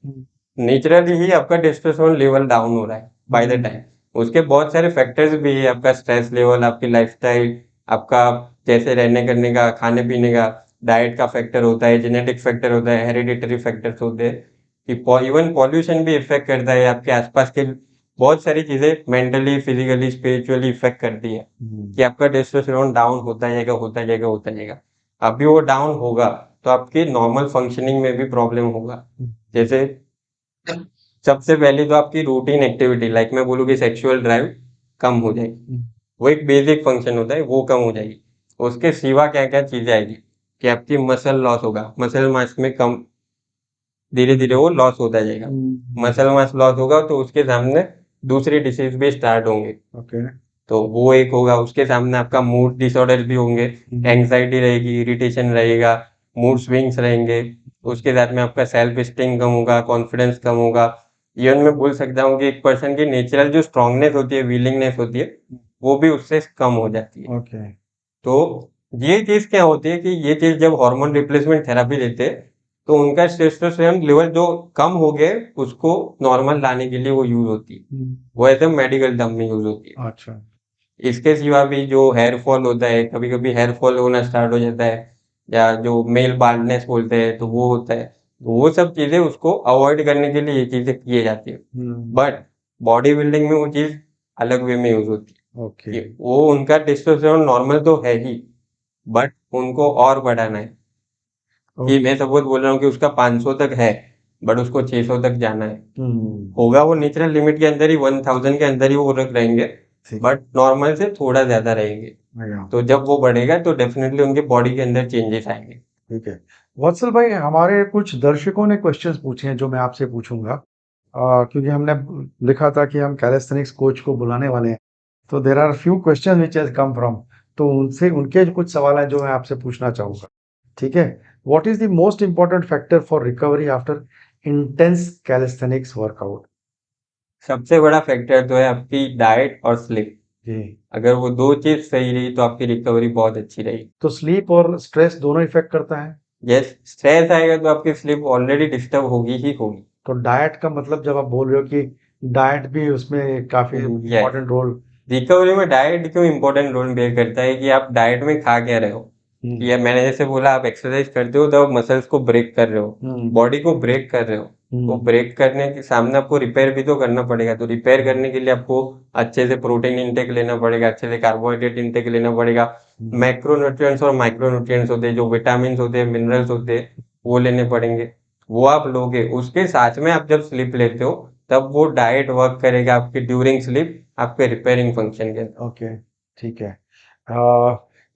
नेचुरली ही आपका टेस्टोस्टेरोन लेवल डाउन हो रहा है बाय द टाइम। उसके बहुत सारे फैक्टर्स भी है, आपका स्ट्रेस लेवल, आपकी लाइफस्टाइल, आपका जैसे रहने करने का, खाने पीने का, डाइट का फैक्टर होता है, जेनेटिक फैक्टर होता है, हेरिडिटरी फैक्टर्स होते हैं, कि इवन पॉल्यूशन भी इफेक्ट करता है, आपके आसपास के बहुत सारी चीजें मेंटली, फिजिकली, स्पिरिचुअली इफेक्ट करती है, कि आपका टेस्टोस्टेरोन डाउन होता जाएगा, होता जाएगा, होता जाएगा। अभी वो डाउन होगा तो आपकी नॉर्मल फंक्शनिंग में भी प्रॉब्लम होगा। जैसे सबसे पहले तो आपकी रूटीन एक्टिविटी लाइक मैं बोलूँ कि सेक्सुअल ड्राइव कम हो जाएगी। वो एक बेसिक फंक्शन होता है, वो कम हो जाएगी। उसके सिवा क्या क्या चीजें आएगी कि आपकी मसल लॉस होगा, मसल मास में कम धीरे धीरे वो लॉस होता जाएगा। मसल मास लॉस होगा तो उसके सामने दूसरी डिसीज भी स्टार्ट होंगे। ओके। तो वो एक होगा। उसके सामने आपका मूड डिसऑर्डर भी होंगे, एंग्जाइटी रहेगी, इरिटेशन रहेगा, मूड स्विंग्स रहेंगे। उसके साथ में आपका सेल्फ स्टीम कम होगा, कॉन्फिडेंस कम होगा। इवन मैं बोल सकता हूँ कि एक पर्सन की नेचुरल जो स्ट्रांगनेस होती है, विलिंगनेस होती है, वो भी उससे कम हो जाती है। ओके। तो ये चीज क्या होती है कि ये चीज जब हार्मोन रिप्लेसमेंट थेरेपी देते हैं तो उनका टेस्टोस्टेरोन लेवल जो कम हो गए उसको नॉर्मल लाने के लिए वो यूज होती है। वो ऐसे मेडिकल टर्म में यूज होती है। अच्छा। इसके सिवा भी जो हेयर फॉल होता है, कभी कभी हेयर फॉल होना स्टार्ट हो जाता है, या जो मेल बाल्डनेस बोलते हैं तो वो होता है। तो वो सब चीजें उसको अवॉइड करने के लिए ये चीजें किए जाती है। बट बॉडी बिल्डिंग में वो चीज अलग वे में यूज होती है ओके। कि वो उनका टेस्टोस्टेरोन नॉर्मल तो है ही, बट उनको और बढ़ाना है। कि मैं सपोज बोल रहा हूँ कि उसका 500 तक है, बट उसको 600 तक जाना है। होगा वो नेचुरल लिमिट के अंदर ही, 1000 के अंदर ही वो रख रहेंगे, ठीक। बट नॉर्मल से थोड़ा ज्यादा रहेंगे। तो जब वो बढ़ेगा तो डेफिनेटली उनके बॉडी के अंदर चेंजेस आएंगे। ठीक है। वत्सल भाई, हमारे कुछ दर्शकों ने क्वेश्चंस पूछे हैं जो मैं आपसे पूछूंगा, क्योंकि हमने लिखा था कि हम कैलिस्थेनिक्स कोच को बुलाने वाले हैं, तो there are few question which has come from, तो उनसे उनके कुछ सवाल हैं जो मैं आपसे पूछना चाहूंगा। ठीक है। What is the most important factor for recovery after intense calisthenics workout? सबसे बड़ा फैक्टर तो है आपकी डाइट और स्लीप। जी। अगर वो दो चीज सही रही तो आपकी रिकवरी बहुत अच्छी रहेगी। तो स्लीप और स्ट्रेस दोनों इफेक्ट करता है? यस, स्ट्रेस आएगा तो आपकी स्लीप ऑलरेडी डिस्टर्ब होगी ही होगी। तो डाइट का मतलब, जब आप बोल रहे हो कि डाइट भी उसमें काफी यस, इंपॉर्टेंट रोल? रिकवरी में डाइट क्यों इंपॉर्टेंट रोल प्ले करता है कि आप डाइट में खा क्या रहे हो। या मैंने जैसे बोला, आप एक्सरसाइज करते हो तो आप मसल्स को ब्रेक कर रहे हो, बॉडी को ब्रेक कर रहे हो। तो ब्रेक करने के सामने आपको रिपेयर भी तो करना पड़ेगा। तो रिपेयर करने के लिए आपको अच्छे से प्रोटीन इंटेक लेना पड़ेगा, अच्छे से कार्बोहाइड्रेट इंटेक लेना पड़ेगा। मैक्रोन्यूट्रिएंट्स और माइक्रोन्यूट्रिएंट्स होते हैं, जो विटामिन होते हैं, मिनरल्स होते हैं, वो लेने पड़ेंगे। वो आप लोगे, उसके साथ में आप जब स्लिप लेते हो तब वो डाइट वर्क करेगा आपकी ड्यूरिंग स्लिप, आपके रिपेयरिंग फंक्शन के अंदर। ओके। ठीक है।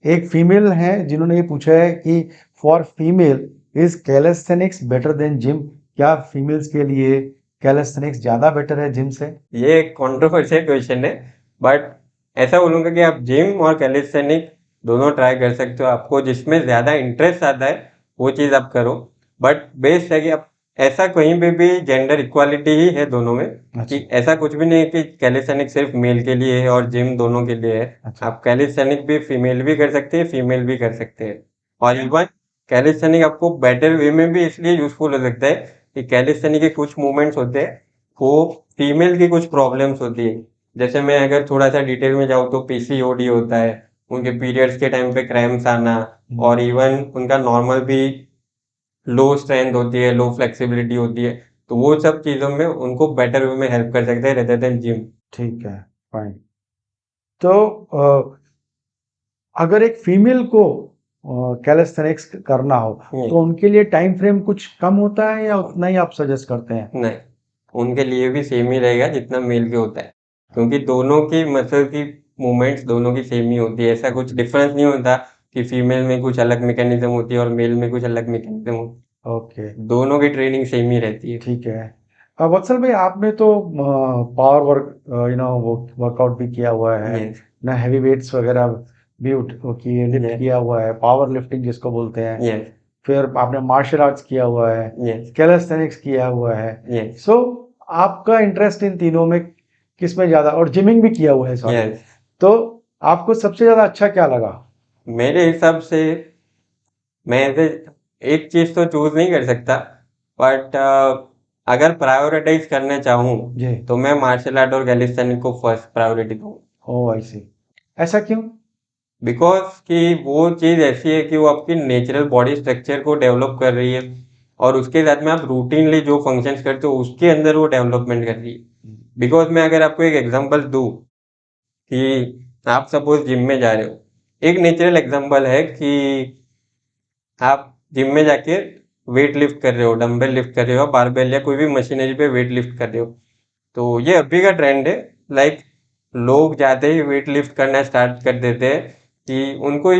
एक फीमेल है जिन्होंने ये पूछा है कि for female is calisthenics better than gym? क्या फीमेल्स के लिए कैलिस्थेनिक्स ज्यादा बेटर है जिम से? ये एक कंट्रोवर्शियल क्वेश्चन है, बट ऐसा बोलूंगा कि आप जिम और कैलिस्थेनिक दोनों ट्राई कर सकते हो। आपको जिसमें ज्यादा इंटरेस्ट आता है वो चीज आप करो। बट बेस्ट है कि आप ऐसा कहीं पे भी जेंडर इक्वालिटी ही है दोनों में। अच्छा। कि ऐसा कुछ भी नहीं है कि कैलिस्थेनिक सिर्फ मेल के लिए है और जिम दोनों के लिए है। अच्छा। आप कैलिस्थेनिक भी फीमेल भी कर सकते हैं, फीमेल भी कर सकते हैं। और इवन कैलिस्थेनिक आपको बेटर वे में भी इसलिए यूजफुल हो सकता है कि कैलिस्थेनिक के कुछ मूवमेंट्स होते हैं वो फीमेल की कुछ प्रॉब्लम्स होती है। जैसे मैं अगर थोड़ा सा डिटेल में जाऊँ तो पीसीओडी होता है, उनके पीरियड्स के टाइम पे क्रैम्प्स आना, और इवन उनका नॉर्मल भी लो स्ट्रेंथ होती है, लो फ्लेक्सिबिलिटी होती है। तो वो सब चीजों में उनको बेटर वे में हेल्प कर सकते हैं रेदर देन जिम। ठीक है। फाइन। तो अगर एक फीमेल को कैलिस्थेनिक्स करना हो तो उनके लिए टाइम फ्रेम कुछ कम होता है या उतना ही आप सजेस्ट करते हैं? नहीं, उनके लिए भी सेम ही रहेगा जितना मेल के होता है, क्योंकि दोनों की मसल की मूवमेंट्स दोनों की सेम ही होती है। ऐसा कुछ डिफरेंस नहीं होता कि फीमेल में कुछ अलग मैकेनिज्म होती है और मेल में कुछ अलग मैकेनिज्म होती ओके। है। दोनों की ट्रेनिंग सेम ही रहती है। ठीक है। वत्सल भाई, आपने तो पावर वर्क वर्कआउट भी किया हुआ है यस, ना, हैवी वेट्स वगैरह भी किए, लिफ्ट Yes. किया हुआ है, पावर लिफ्टिंग जिसको बोलते हैं, यस, फिर आपने मार्शल आर्ट्स किया हुआ है, यस, कैलिस्थेनिक्स किया हुआ है। यस, सो आपका इंटरेस्ट इन तीनों में किस में ज्यादा, और जिमिंग भी किया हुआ है, सॉरी, यस। तो आपको सबसे ज्यादा अच्छा क्या लगा? मेरे हिसाब से मैं ऐसे एक चीज तो चूज नहीं कर सकता, बट अगर प्रायोरिटाइज करना चाहूँ जी। तो मैं मार्शल आर्ट और कैलिस्थेनिक्स को फर्स्ट प्रायोरिटी दूँ। ओ आई सी। ऐसा क्यों? बिकॉज कि वो चीज ऐसी है कि वो आपकी नेचुरल बॉडी स्ट्रक्चर को डेवलप कर रही है, और उसके साथ में आप रूटीनली जो फंक्शंस करते हो उसके अंदर वो डेवलपमेंट कर रही है। बिकॉज मैं अगर आपको एक एग्जांपल दूं कि आप सपोज जिम में जा रहे हो, एक नेचुरल एग्जांपल है कि आप जिम में जाके वेट लिफ्ट कर रहे हो, डंबल लिफ्ट कर रहे हो, बारबेल या कोई भी मशीनरी पे वेट लिफ्ट कर रहे हो, तो ये अभी का ट्रेंड है। लाइक लोग जाते ही वेट लिफ्ट करना स्टार्ट कर देते हैं कि उनको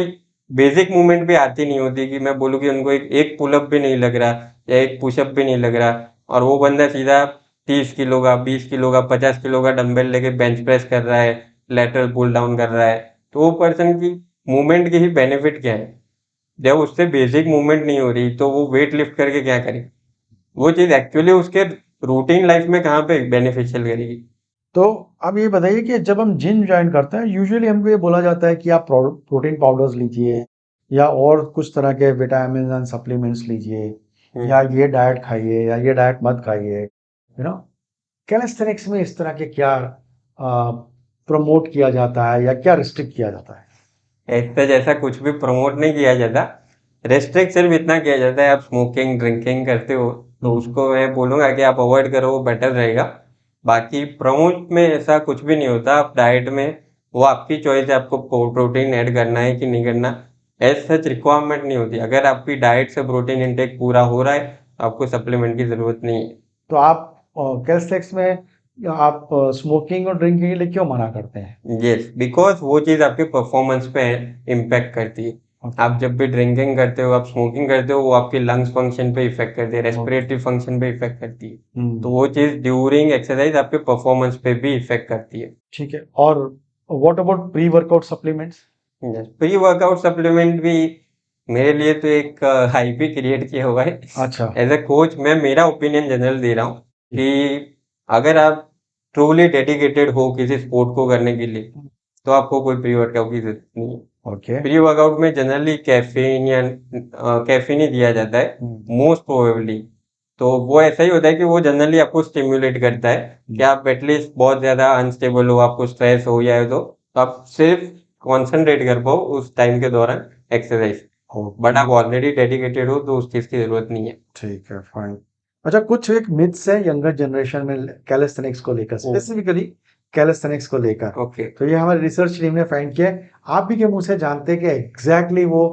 बेसिक मूवमेंट भी आती नहीं होती, कि मैं बोलूँ कि उनको एक पुलअप भी नहीं लग रहा या एक पुशअप भी नहीं लग रहा, और वो बंदा सीधा 30 किलो का, 20 किलो का, 50 किलो का डंबल लेके बेंच प्रेस कर रहा है, लेटरल पुल डाउन कर रहा है। तो वो पर्सन की मूवमेंट की ही बेनिफिट क्या है? जब उससे बेसिक मूवमेंट नहीं हो रही तो वो वेट लिफ्ट करके क्या करे? वो चीज एक्चुअली उसके रूटीन लाइफ में कहाँ पे बेनिफिशियल करेगी? तो अब ये बताइए कि जब हम जिम ज्वाइन करते हैं, यूजुअली हमको ये बोला जाता है कि आप प्रोटीन पाउडर्स लीजिए या और कुछ तरह के विटामिन एंड सप्लीमेंट्स लीजिए, या ये डाइट खाइए या ये डाइट मत खाइए, कैलिस्थेनिक्स में इस तरह के क्या प्रमोट किया जाता है या क्या रिस्ट्रिक्ट किया जाता है? ऐसा जैसा कुछ भी प्रमोट नहीं किया जाता, रेस्ट्रिक्ट सिर्फ इतना किया जाता है, आप स्मोकिंग ड्रिंकिंग करते हो तो उसको मैं बोलूंगा कि आप अवॉइड करो, वो बेटर रहेगा। बाकी प्रमोट में ऐसा कुछ भी नहीं होता। आप डाइट में वो आपकी चॉइस है, आपको प्रोटीन ऐड करना है कि नहीं करना। एज सच रिक्वायरमेंट नहीं होती। अगर आपकी डाइट से प्रोटीन इंटेक पूरा हो रहा है तो आपको सप्लीमेंट की जरूरत नहीं है। तो आप कैलिस्थेनिक्स में आप स्मोकिंग और ड्रिंकिंग के लिए क्यों मना करते हैं? यस, बिकॉज वो चीज़ आपके परफॉर्मेंस पे इम्पेक्ट करती है। आप जब भी ड्रिंकिंग करते हो, आप स्मोकिंग करते हो, वो आपके लंग्स फंक्शन पे इफेक्ट करती है, रेस्पिरेटरी फंक्शन पे इफेक्ट करती है। तो वो चीज़ ड्यूरिंग एक्सरसाइज आपके परफॉर्मेंस पे भी इफेक्ट करती है। ठीक है। और what about pre workout supplements? Pre workout supplement भी मेरे लिए तो एक हाइप ही क्रिएट किया हुआ है। अच्छा। एज ए कोच मैं मेरा ओपिनियन जनरल दे रहा हूँ कि अगर आप ट्रूली डेडिकेटेड हो किसी स्पोर्ट को करने के लिए तो आपको कोई प्री वर्कआउट की जरूरत नहीं है। ओके। प्री वर्कआउट में जनरली कैफीन या कैफीन ही दिया जाता है मोस्ट प्रोबेबली। तो वो ऐसा ही होता है कि वो जनरली आपको स्टिम्युलेट करता है कि आप एटलीस्ट बहुत ज्यादा अनस्टेबल हो, आपको स्ट्रेस हो या है तो आप सिर्फ कॉन्सेंट्रेट कर पाओ उस टाइम के दौरान एक्सरसाइज। बट आप ऑलरेडी डेडिकेटेड हो तो उस चीज की जरूरत नहीं है। ठीक है, फाइन। अच्छा, कुछ एक मिथ्स है यंगर जनरेशन में कैलिस्थेनिक्स को लेकर, स्पेसिफिकली कैलिस्थेनिक्स को लेकर। ओके। तो ये हमारी रिसर्च टीम ने फाइंड किया है। आप भी के मुंह से जानते हैं कि एग्जैक्टली वो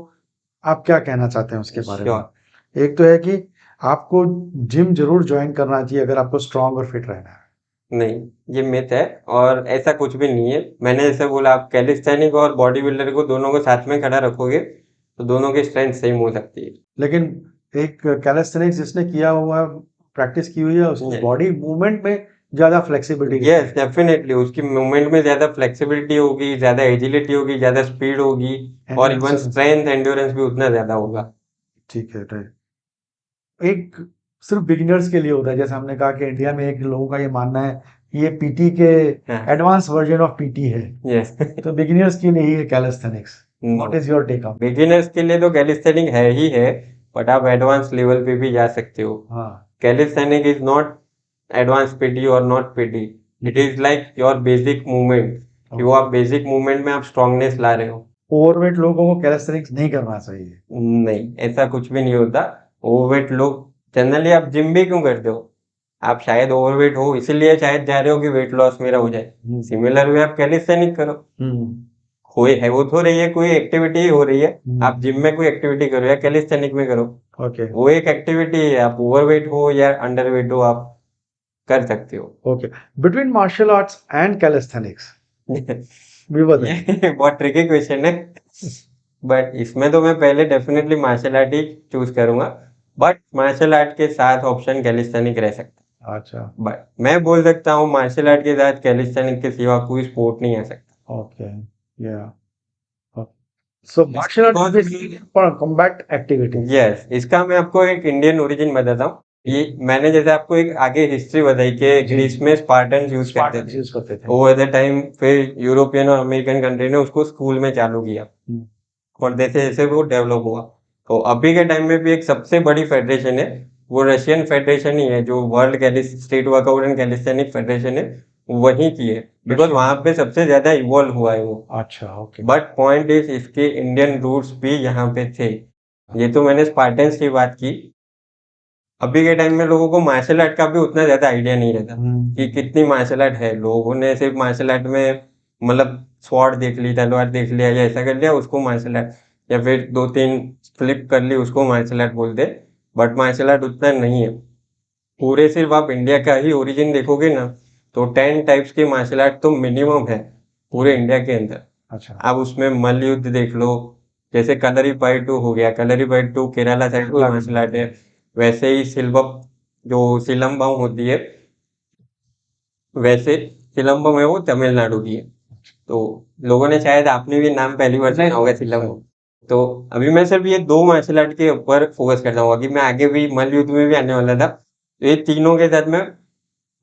आप क्या कहना चाहते हैं उसके बारे में। श्योर। एक तो है कि आपको जिम जरूर ज्वाइन करना चाहिए अगर आपको स्ट्रांग और फिट रहना है। नहीं, ये मिथ है और ऐसा कुछ भी नहीं है। मैंने जैसे बोला, आप कैलिस्थेनिक और बॉडी बिल्डर को दोनों को साथ में खड़ा रखोगे तो दोनों की स्ट्रेंथ सेम हो सकती है। लेकिन एक कैलिस्थेनिक्स जिसने किया हुआ प्रैक्टिस की हुई है, उसकी Yes. बॉडी मूवमेंट में ज्यादा फ्लेक्सिबिलिटी यस, डेफिनेटली उसकी मूवमेंट में ज्यादा फ्लेक्सिबिलिटी होगी, ज्यादा एजिलिटी होगी, ज्यादा स्पीड होगी, और इवन Endurance। स्ट्रेंथ एंड्योरेंस भी उतना ज्यादा होगा। ठीक है, राइट। एक सिर्फ बिगिनर्स के लिए होता है, जैसे हमने कहा कि इंडिया में एक लोगों का ये मानना है कि ये पीटी के एडवांस वर्जन ऑफ पीटी है। यस। तो बिगिनर्स के लिए ही है calisthenics. What is your take on? Beginners के लिए तो कैलिस्थेनिक है ही है, बट आप एडवांस लेवल पे भी जा सकते हो। हाँ। Calisthenic is not advance PT और not PT, it is like your basic movement. कि वो आप बेसिक मूवमेंट में आप स्ट्रांगनेस ला रहे हो। ओवरवेट लोगों को कैलिस्थेनिक्स नहीं करना चाहिए। नहीं, ऐसा कुछ भी नहीं होता। ओवरवेट लोग जनरली, आप जिम भी क्यों करते हो? आप शायद ओवरवेट हो इसीलिए शायद जा रहे हो कि वेट लॉस मेरा हो जाए। सिमिलर वे आप कैलिस्थेनिक करो। कोई है, वो तो रही है, कोई एक्टिविटी ही हो रही है। आप जिम में कोई एक्टिविटी करो या कैलिस्थेनिक में करो, ओके। वो एक एक्टिविटी है। आप ओवरवेट हो या अंडरवेट हो, आप कर सकते हो। Okay. Between martial arts and calisthenics भी बताइए। ये बहुत ट्रिकी क्वेश्चन है, बट इसमें तो मैं पहले डेफिनेटली मार्शल आर्ट ही चूज करूंगा, बट मार्शल आर्ट के साथ ऑप्शन कैलिस्थेनिक रह सकता है। अच्छा। बट मैं बोल सकता हूँ मार्शल आर्ट के साथ कैलिस्थेनिक के सिवा कोई स्पोर्ट नहीं आ सकता। Okay. Yeah so martial art is basically for combat activity. Yes, इसका मैं आपको एक इंडियन ओरिजिन बताता हूँ। ये मैंने जैसे आपको एक आगे हिस्ट्री बताई कि ग्रीस में स्पार्टन्स यूज करते थे। यूज करते थे। ओवर द टाइम फिर यूरोपियन और अमेरिकन कंट्री ने उसको स्कूल में चालू किया, और जैसे जैसे वो डेवलप हुआ, तो अभी के टाइम में भी एक सबसे बड़ी फेडरेशन है, वो रशियन फेडरेशन ही है, जो world street workout and calisthenic federation है, वहीं की है। बिकॉज वहां पे सबसे ज्यादा इवॉल्व हुआ है वो। अच्छा, ओके। बट पॉइंट इज, इसके इंडियन रूट्स भी यहाँ पे थे। ये तो मैंने स्पार्टन्स की बात की। अभी के टाइम में लोगों को मार्शल आर्ट का भी उतना ज्यादा आइडिया नहीं रहता कि कितनी मार्शल आर्ट है। लोगों ने सिर्फ मार्शल आर्ट में मतलब स्वॉर्ड देख ली, तलवार देख लिया या ऐसा कर लिया उसको मार्शल आर्ट, या फिर 2-3 फ्लिप कर ली उसको मार्शल आर्ट बोलते, बट मार्शल आर्ट उतना नहीं है। पूरे सिर्फ आप इंडिया का ही ओरिजिन देखोगे ना, तो 10 टाइप्स के मार्शल आर्ट तो मिनिमम है पूरे इंडिया के अंदर। अच्छा। आप उसमें मल्ल युद्ध देख लो, जैसे कलरीपायट्टू हो गया, कलरीपायट्टू केरला साइड की मार्शल आर्ट है। वैसे ही सिल्बम, जो सिलम्बम होती है, वैसे सिलम्बम है वो तमिलनाडु की है। तो लोगों ने शायद, आपने भी नाम पहली बार सुना होगा सिलम्बम। तो अभी मैं सिर्फ ये 2 मार्शल आर्ट के ऊपर फोकस करता हूँ, अभी मैं आगे भी मल्ल युद्ध में भी आने वाला था। तो ये तीनों के साथ मैं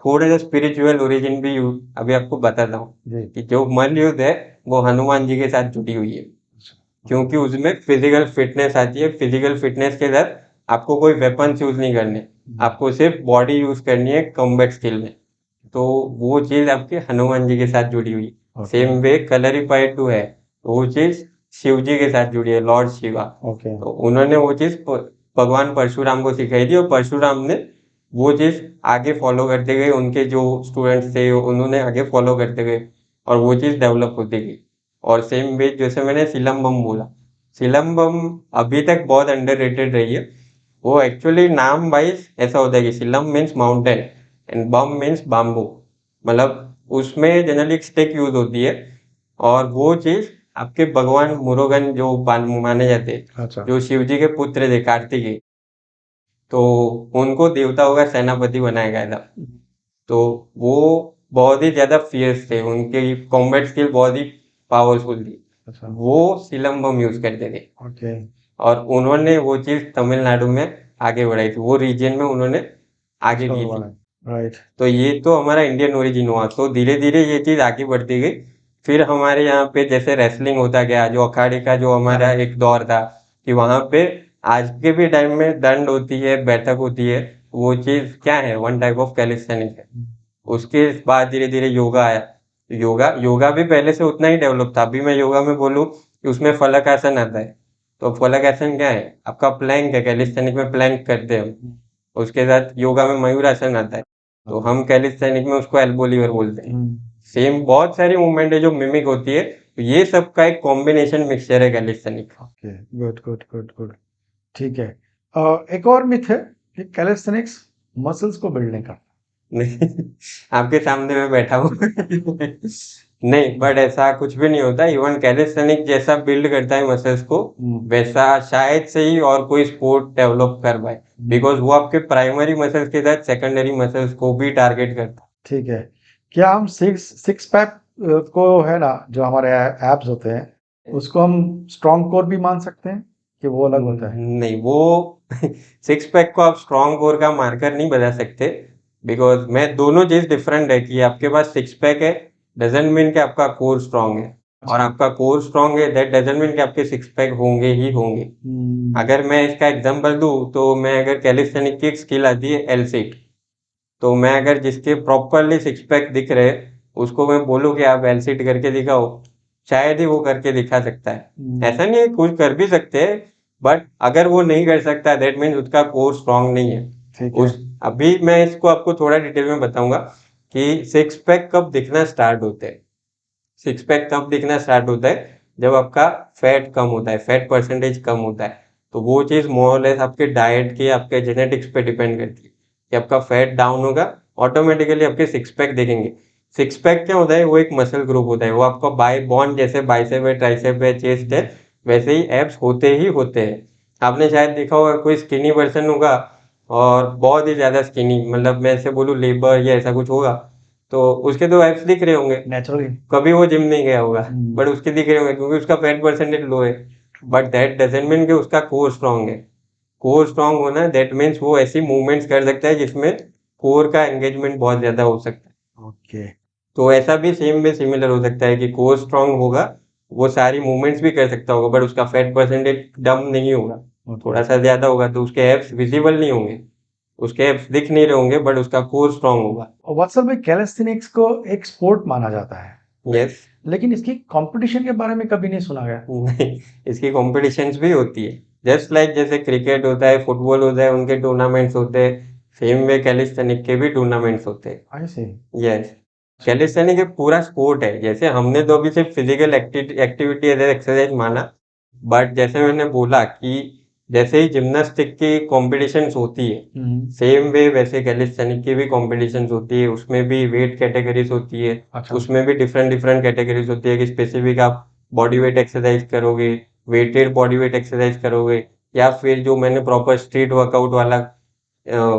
थोड़ा सा स्पिरिचुअल ओरिजिन भी अभी आपको बताता हूँ जी। कि जो मल्ल युद्ध है वो हनुमान जी के साथ जुड़ी हुई है, क्योंकि उसमें फिजिकल फिटनेस आती है। फिजिकल फिटनेस के साथ आपको कोई वेपन्स यूज नहीं करने, आपको सिर्फ बॉडी यूज करनी है कॉम्बैट स्किल में। तो वो चीज आपके हनुमान जी के साथ जुड़ी हुई। सेम वे कलरीपायट्टू है, तो वो चीज शिव जी के साथ जुड़ी है, लॉर्ड शिवा। ओके। तो उन्होंने वो चीज भगवान परशुराम को सिखाई थी, और परशुराम ने वो चीज आगे फॉलो करते गए, उनके जो स्टूडेंट्स थे उन्होंने आगे फॉलो करते गए, और वो चीज डेवलप होती गई। और सेम वे जैसे मैंने सिलम्बम बोला, सिलम्बम अभी तक बहुत अंडररेटेड रही है। वो एक्चुअली नाम वाइज ऐसा होता है कि silam means mountain and bam means bamboo, मतलब उसमें जनरली एक स्टिक यूज होती है। और वो चीज आपके भगवान मुरुगन जो माने जाते हैं, अच्छा। जो शिव जी के पुत्र थे कार्तिकेय, तो उनको देवताओं का सेनापति बनाया गया था। तो वो बहुत ही ज्यादा फियर्स थे, उनकी कॉम्बैट स्किल बहुत ही पावरफुल थी। अच्छा। वो सिलम्बम यूज करते थे, ओके। और उन्होंने वो चीज तमिलनाडु में आगे बढ़ाई थी, वो रीजन में उन्होंने आगे की थी। राइट। तो ये तो हमारा इंडियन ओरिजिन हुआ। तो धीरे धीरे ये चीज आगे बढ़ती गई। फिर हमारे यहाँ पे जैसे रेसलिंग होता गया, जो अखाड़े का जो हमारा एक दौर था, कि वहां पे आज के भी टाइम में दंड होती है, बैठक होती है, वो चीज क्या है, वन टाइप ऑफ कैलिस्थेनिक है। उसके बाद धीरे धीरे योगा आया। योगा योगा भी पहले से उतना ही डेवलप था। अभी मैं योगा में बोलूँ कि उसमें फलक आसन आता है, तो फलक आसन क्या है, आपका प्लैंक है, कैलिस्थेनिक में प्लैंक करते हैं हम। उसके साथ योगा में मयूर आसन आता है, तो हम कैलिस्थेनिक में उसको एल्बो लीवर बोलते हैं। सेम बहुत सारी मूवमेंट है जो मिमिक होती है, तो ये सब का एक कॉम्बिनेशन मिक्सचर है calisthenic. Okay. Good good good good. ठीक है। एक और मिथ है कि कैलिस्थेनिक्स मसल्स को बिल्ड नहीं करता। नहीं, आपके सामने मैं बैठा हूँ। नहीं, बट ऐसा कुछ भी नहीं होता। इवन कैलिस्थेनिक जैसा बिल्ड करता है मसल्स को, वैसा शायद से ही और कोई स्पोर्ट डेवलप कर पाए, बिकॉज वो आपके प्राइमरी मसल्स के साथ सेकेंडरी मसल्स को भी टारगेट करता है। ठीक है। क्या हम सिक्स सिक्स पैक को, है ना, जो हमारे एब्स होते हैं, उसको हम स्ट्रॉन्ग कोर भी मान सकते हैं कि वो अलग होता है? नहीं, वो सिक्स पैक को आप स्ट्रॉन्ग कोर का मार्कर नहीं बता सकते, बिकॉज मैं दोनों चीज डिफरेंट है। कि आपके पास सिक्स पैक है डजेंट मीन कि आपका कोर स्ट्रॉन्ग है, और आपका कोर स्ट्रॉन्ग है दैट डजेंट मीन कि आपके सिक्स पैक होंगे ही होंगे। अगर मैं इसका एग्जांपल दूं, तो मैं अगर कैलिस्थेनिक की एक स्किल आती है एल सीट, तो मैं अगर जिसके प्रॉपरली सिक्स पैक दिख रहे, उसको मैं बोलूँ कि आप एल सीट करके दिखाओ, शायद ही वो करके दिखा सकता है। ऐसा नहीं है, कुछ कर भी सकते हैं, बट अगर वो नहीं कर सकता दैट मीन्स उसका कोर स्ट्रॉन्ग नहीं है। ठीक है। उस अभी मैं इसको आपको थोड़ा डिटेल में बताऊंगा कि सिक्स पैक कब दिखना स्टार्ट होते हैं। सिक्स पैक तब दिखना स्टार्ट होता है जब आपका फैट कम होता है, फैट परसेंटेज कम होता है। तो वो चीज मोरलेस आपके डाइट के, आपके जेनेटिक्स पे डिपेंड करती है कि आपका फैट डाउन होगा, ऑटोमेटिकली आपके सिक्स पैक दिखेंगे। सिक्स पैक क्या होता है, वो एक मसल ग्रुप होता है। वो आपका बाय बॉन, जैसे बाइसेप है, ट्राइसेप है, चेस्ट है, वैसे ही एब्स होते ही होते हैं। आपने शायद देखा होगा कोई स्किनी पर्सन होगा, और बहुत ही ज्यादा स्किनी, मतलब मैं ऐसे बोलूँ लेबर या ऐसा कुछ होगा, तो उसके तो एब्स दिख रहे होंगे, नेचुरली। कभी वो जिम नहीं गया होगा, बट उसके दिख रहे होंगे क्योंकि उसका फैट परसेंटेज लो है। बट दैट डजेंट मीन कि उसका कोर स्ट्रांग है। कोर स्ट्रांग होना दैट मीन्स वो ऐसी मूवमेंट्स कर सकता है जिसमें कोर का एंगेजमेंट बहुत ज्यादा हो सकता है। ओके। तो ऐसा भी सेम में सिमिलर हो सकता है कि कोर स्ट्रांग होगा, वो सारी मूवमेंट्स भी कर सकता होगा, बट उसका फैट परसेंटेज डम नहीं होगा, थोड़ा सा ज्यादा होगा, तो उसके एब्स विजिबल नहीं होंगे, उसके एब्स दिख नहीं रहे होंगे, बट उसका कोर स्ट्रांग होगा। और वत्सल भाई, कैलिस्थेनिक्स को एक स्पोर्ट माना जाता है, यस। लेकिन इसकी कंपटीशन के बारे में कभी नहीं सुना गया। नहीं, इसकी कॉम्पिटिशन्स भी होती है, जस्ट लाइक जैसे क्रिकेट होता है, फुटबॉल होता है, उनके टूर्नामेंट्स होते हैं, सेम वे कैलिस्थेनिक के भी टूर्नामेंट्स होते हैं। आई सी। यस, कैलिस्थेनिक एक पूरा स्पोर्ट है। जैसे हमने तो अभी सिर्फ फिजिकल एक्टिविटी एज एक्सरसाइज माना, बट जैसे मैंने बोला कि जैसे ही जिम्नास्टिक की कॉम्पिटिशन्स होती है सेम वे वैसे कैलिस्थेनिक की भी कॉम्पिटिशन्स होती है, उसमें भी वेट कैटेगरीज होती है, अच्छा उसमें भी डिफरेंट डिफरेंट कैटेगरीज होती है कि स्पेसिफिक आप बॉडी वेट एक्सरसाइज करोगे, वेटेड बॉडी वेट एक्सरसाइज करोगे, या फिर जो मैंने प्रॉपर स्ट्रीट वर्कआउट वाला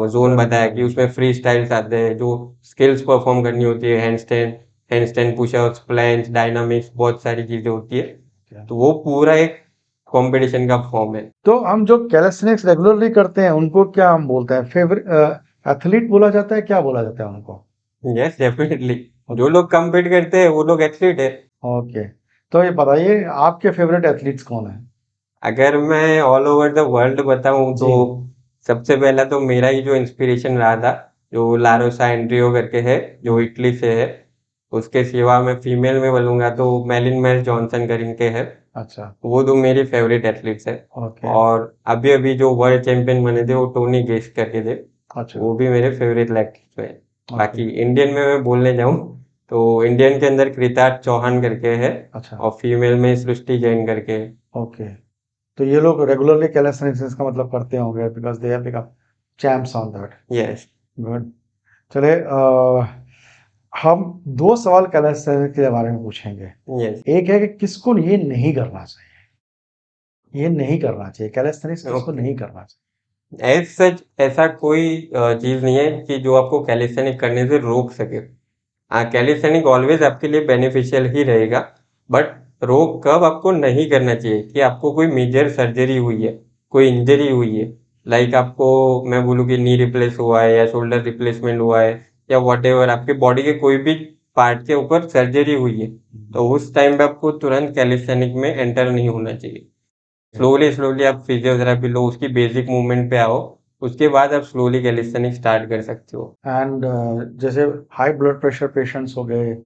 जोन बताया कि उसमें फ्री स्टाइल्स आते हैं, जो स्किल्स परफॉर्म करनी होती है, हैंडस्टैंड पुशअप्स, प्लैंक्स, डायनामिक्स, बहुत सारी चीजें होती है, तो वो पूरा एक कंपटीशन का फॉर्म है। तो हम जो कैलिस्थेनिक्स रेगुलरली करते हैं उनको क्या हम बोलते हैं, फेवरेट एथलीट बोला जाता है, क्या बोला जाता है उनको? यस डेफिनेटली, जो लोग कम्पीट करते हैं वो लोग एथलीट है। ओके, तो ये बताइए आपके फेवरेट एथलीट्स कौन है? अगर मैं ऑल ओवर द वर्ल्ड बताऊं तो जी। सबसे पहला तो मेरा ही जो इंस्पिरेशन रहा था, जो लारोसा एंड्रियो करके है, जो इटली से है। उसके सिवा मैं फीमेल में बोलूंगा तो मेलिन मेल जॉनसन करके है। अच्छा। वो दो मेरी फेवरेट एथलीट्स है। ओके। और अभी अभी जो वर्ल्ड चैंपियन बने थे वो टोनी गेस करके थे, अच्छा। वो भी मेरे फेवरेट एथलीट्स है। ओके। बाकी इंडियन में मैं बोलने जाऊं तो इंडियन के अंदर कृतार्थ चौहान करके है, अच्छा। और फीमेल में सृष्टि जैन करके है। ओके, तो ये लोग रेगुलरली कैलिस्थेनिक्स का मतलब करते होंगे because they have become champs on that. Yes. Good. चलिए हम दो सवाल कैलिस्थेनिक्स के बारे में पूछेंगे। यस। एक है कि किसको ये नहीं करना चाहिए, ये नहीं करना चाहिए कैलिस्थेनिक्स, किसको ओके। नहीं करना चाहिए? एज सच ऐसा कोई चीज नहीं है कि जो आपको कैलिस्थेनिक करने से रोक सके। हाँ, कैलिस्थेनिक ऑलवेज आपके लिए बेनिफिशियल ही रहेगा, बट रोग कब आपको नहीं करना चाहिए कि आपको कोई मेजर सर्जरी हुई है, कोई इंजरी हुई है, लाइक आपको मैं बोलूँ कि नी रिप्लेस हुआ है या शोल्डर रिप्लेसमेंट हुआ है, या वॉट एवर आपके बॉडी के कोई भी पार्ट के ऊपर सर्जरी हुई है, तो उस टाइम पे आपको तुरंत कैलिस्थेनिक में एंटर नहीं होना चाहिए। स्लोली स्लोली आप फिजियोथेरेपी लो, उसकी बेसिक मूवमेंट पे आओ, उसके बाद आप स्लोली कैलिस्थेनिक स्टार्ट कर सकते हो। एंड जैसे हाई ब्लड प्रेशर पेशेंट्स हो गए,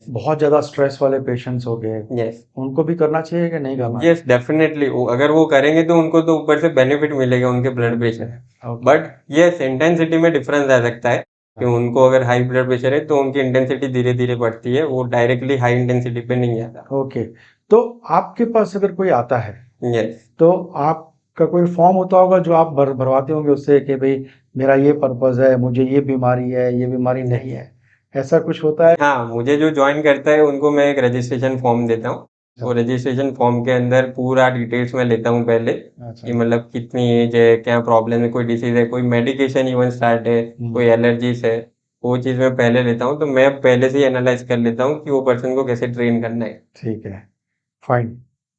बहुत ज़्यादा स्ट्रेस वाले पेशेंट्स हो गए, यस। उनको भी करना चाहिए कि नहीं करना यस डेफिनेटली, अगर वो करेंगे तो उनको तो ऊपर से बेनिफिट मिलेगा उनके ब्लड प्रेशर। चाहिए? ओके। बट यस, इंटेंसिटी में डिफरेंस आ सकता है कि उनको अगर हाई ब्लड प्रेशर है तो उनकी इंटेंसिटी धीरे धीरे बढ़ती है, वो डायरेक्टली हाई इंटेंसिटी पे नहीं आता। ओके, तो आपके पास अगर कोई आता है यस। तो आपका कोई फॉर्म होता होगा जो आप भरवाते होंगे उससे कि भाई मेरा ये पर्पज है, मुझे ये बीमारी है, ये बीमारी नहीं है, ऐसा कुछ होता है? हाँ, मुझे जो ज्वाइन करता है उनको मैं एक रजिस्ट्रेशन फॉर्म देता हूँ। वो रजिस्ट्रेशन फॉर्म के अंदर पूरा डिटेल्स मैं लेता हूँ पहले, अच्छा। कि मतलब कितनी एज है, क्या प्रॉब्लम है, कोई डिसीज है, कोई मेडिकेशन इवन स्टार्ट है, कोई एलर्जीज है, वो चीज़ मैं पहले लेता हूँ। तो मैं पहले से ही एनालाइज कर लेता हूँ कि वो पर्सन को कैसे ट्रेन करना है। ठीक है, फाइन।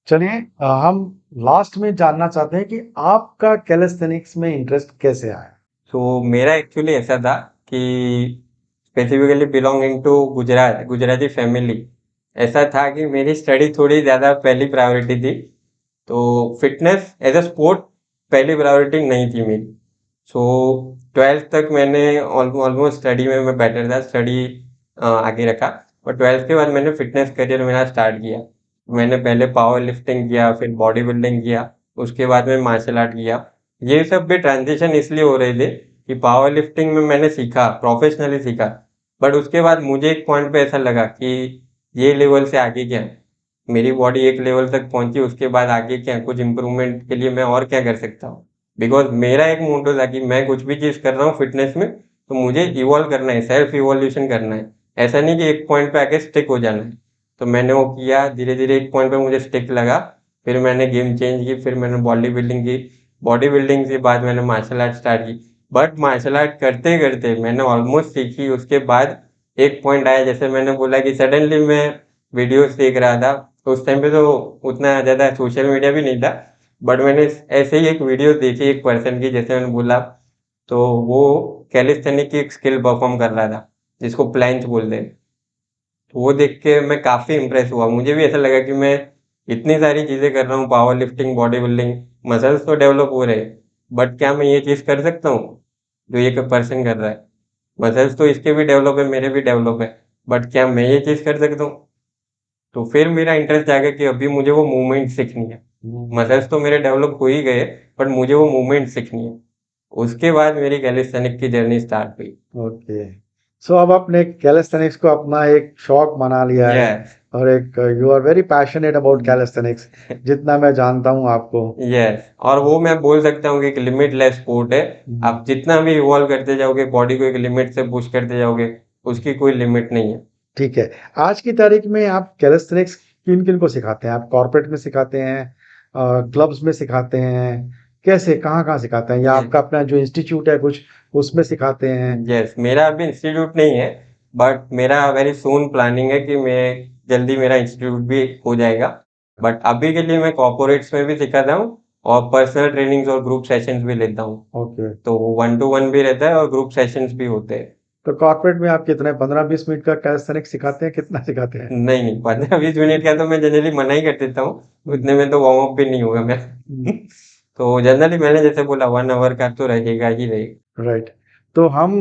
चलिए हम लास्ट में जानना चाहते हैं कि आपका कैलिस्थेनिक्स में इंटरेस्ट कैसे आया? तो मेरा एक्चुअली ऐसा था कि specifically belonging to Gujarat, Gujarati family, ऐसा था कि मेरी स्टडी थोड़ी ज़्यादा पहली प्रायोरिटी थी, तो फिटनेस एज अ स्पोर्ट पहली प्रायोरिटी नहीं थी मेरी। सो 12th तक मैंने ऑलमोस्ट स्टडी में मैं बेटर था, स्टडी आगे रखा, और 12th के बाद मैंने फिटनेस करियर मेरा स्टार्ट किया। मैंने पहले पावर लिफ्टिंग किया, फिर बॉडी बिल्डिंग किया, उसके बाद में मार्शल आर्ट किया। ये सब भी ट्रांजिशन इसलिए हो रहे थे कि पावर लिफ्टिंग में मैंने सीखा, प्रोफेशनली सीखा, बट उसके बाद मुझे एक पॉइंट पे ऐसा लगा कि ये लेवल से आगे क्या है, मेरी बॉडी एक लेवल तक पहुंची, उसके बाद आगे क्या, कुछ इम्प्रूवमेंट के लिए मैं और क्या कर सकता हूँ। बिकॉज मेरा एक मोटो था कि मैं कुछ भी चीज़ कर रहा हूँ फिटनेस में, तो मुझे इवॉल्व करना है, सेल्फ इवोल्यूशन करना है, ऐसा नहीं कि एक पॉइंट पे आके स्टिक हो जाना है। तो मैंने वो किया, धीरे धीरे एक पॉइंट पे मुझे स्टिक लगा, फिर मैंने गेम चेंज की, फिर मैंने बॉडी बिल्डिंग की, बॉडी बिल्डिंग के बाद मैंने मार्शल आर्ट स्टार्ट की। बट मार्शल आर्ट करते करते मैंने ऑलमोस्ट सीखी, उसके बाद एक पॉइंट आया, जैसे मैंने बोला कि सडनली मैं वीडियोस देख रहा था, तो उस टाइम पे तो उतना ज़्यादा सोशल मीडिया भी नहीं था, बट मैंने ऐसे ही एक वीडियो देखी एक पर्सन की, जैसे मैंने बोला, तो वो कैलिस्थेनिक की एक स्किल परफॉर्म कर रहा था जिसको प्लैंक्स बोलते हैं। तो वो देख के मैं काफ़ी इम्प्रेस हुआ, मुझे भी ऐसा लगा कि मैं इतनी सारी चीज़ें कर रहा हूँ, power lifting, body building, muscles तो डेवलप हो रहे हैं, बट क्या मैं ये चीज़ कर सकता हूँ जो ये पर्सन कर रहा है? मसल्स तो इसके भी डेवलप है, मेरे भी डेवलप है, बट क्या मैं ये चीज़ कर सकता हूँ? तो फिर मेरा इंटरेस्ट जागा कि अभी मुझे वो मूवमेंट सीखनी है। मसल्स तो मेरे डेवलप हो ही गए, बट मुझे वो मूवमेंट सीखनी है। उसके बाद मेरी कैलिस्थेनिक की जर्नी स्टार्ट हुई। ओके, सो अब आपने कैलिस्थेनिक्स को अपना एक शौक बना लिया है, यस। और एक you are very passionate about calisthenics, जितना मैं जानता हूँ आपको। यस, और वो मैं बोल सकता हूँ कि एक लिमिटलेस स्पोर्ट है। आप जितना भी इवॉल्व करते जाओगे, बॉडी को एक लिमिट से पुश करते जाओगे, उसकी कोई लिमिट नहीं है। ठीक है, आज की तारीख में आप कैलिस्थेनिक्स किन किन को सिखाते हैं? आप कॉर्पोरेट में सिखाते हैं, क्लब्स में सिखाते हैं, कैसे कहाँ कहाँ सिखाते हैं, या Yes. आपका अपना जो इंस्टीट्यूट है कुछ उसमें सिखाते हैं? यस, मेरा अभी इंस्टीट्यूट नहीं है, बट मेरा वेरी सून प्लानिंग है कि मैं जल्दी मेरा इंस्टीट्यूट भी हो जाएगा। बट अभी के लिए मैं कॉर्पोरेट्स में भी सिखाता हूँ और पर्सनल ट्रेनिंग्स और ग्रुप सेशंस भी लेता हूँ। ओके, तो 1-to-1 भी रहता है और ग्रुप सेशंस भी होते हैं। तो कॉर्पोरेट में आप कितने 15-20 मिनट का कैलिस्थेनिक्स सिखाते हैं, कितना सिखाते हैं? नहीं नहीं, 15-20 मिनट का तो मैं जनरली मना ही कर देता हूँ। उतने में तो वार्म अप भी नहीं होगा मेरा। तो जनरली मैंने जैसे बोला 1 आवर का तो रहेगा ही रहेगा। राइट, तो हम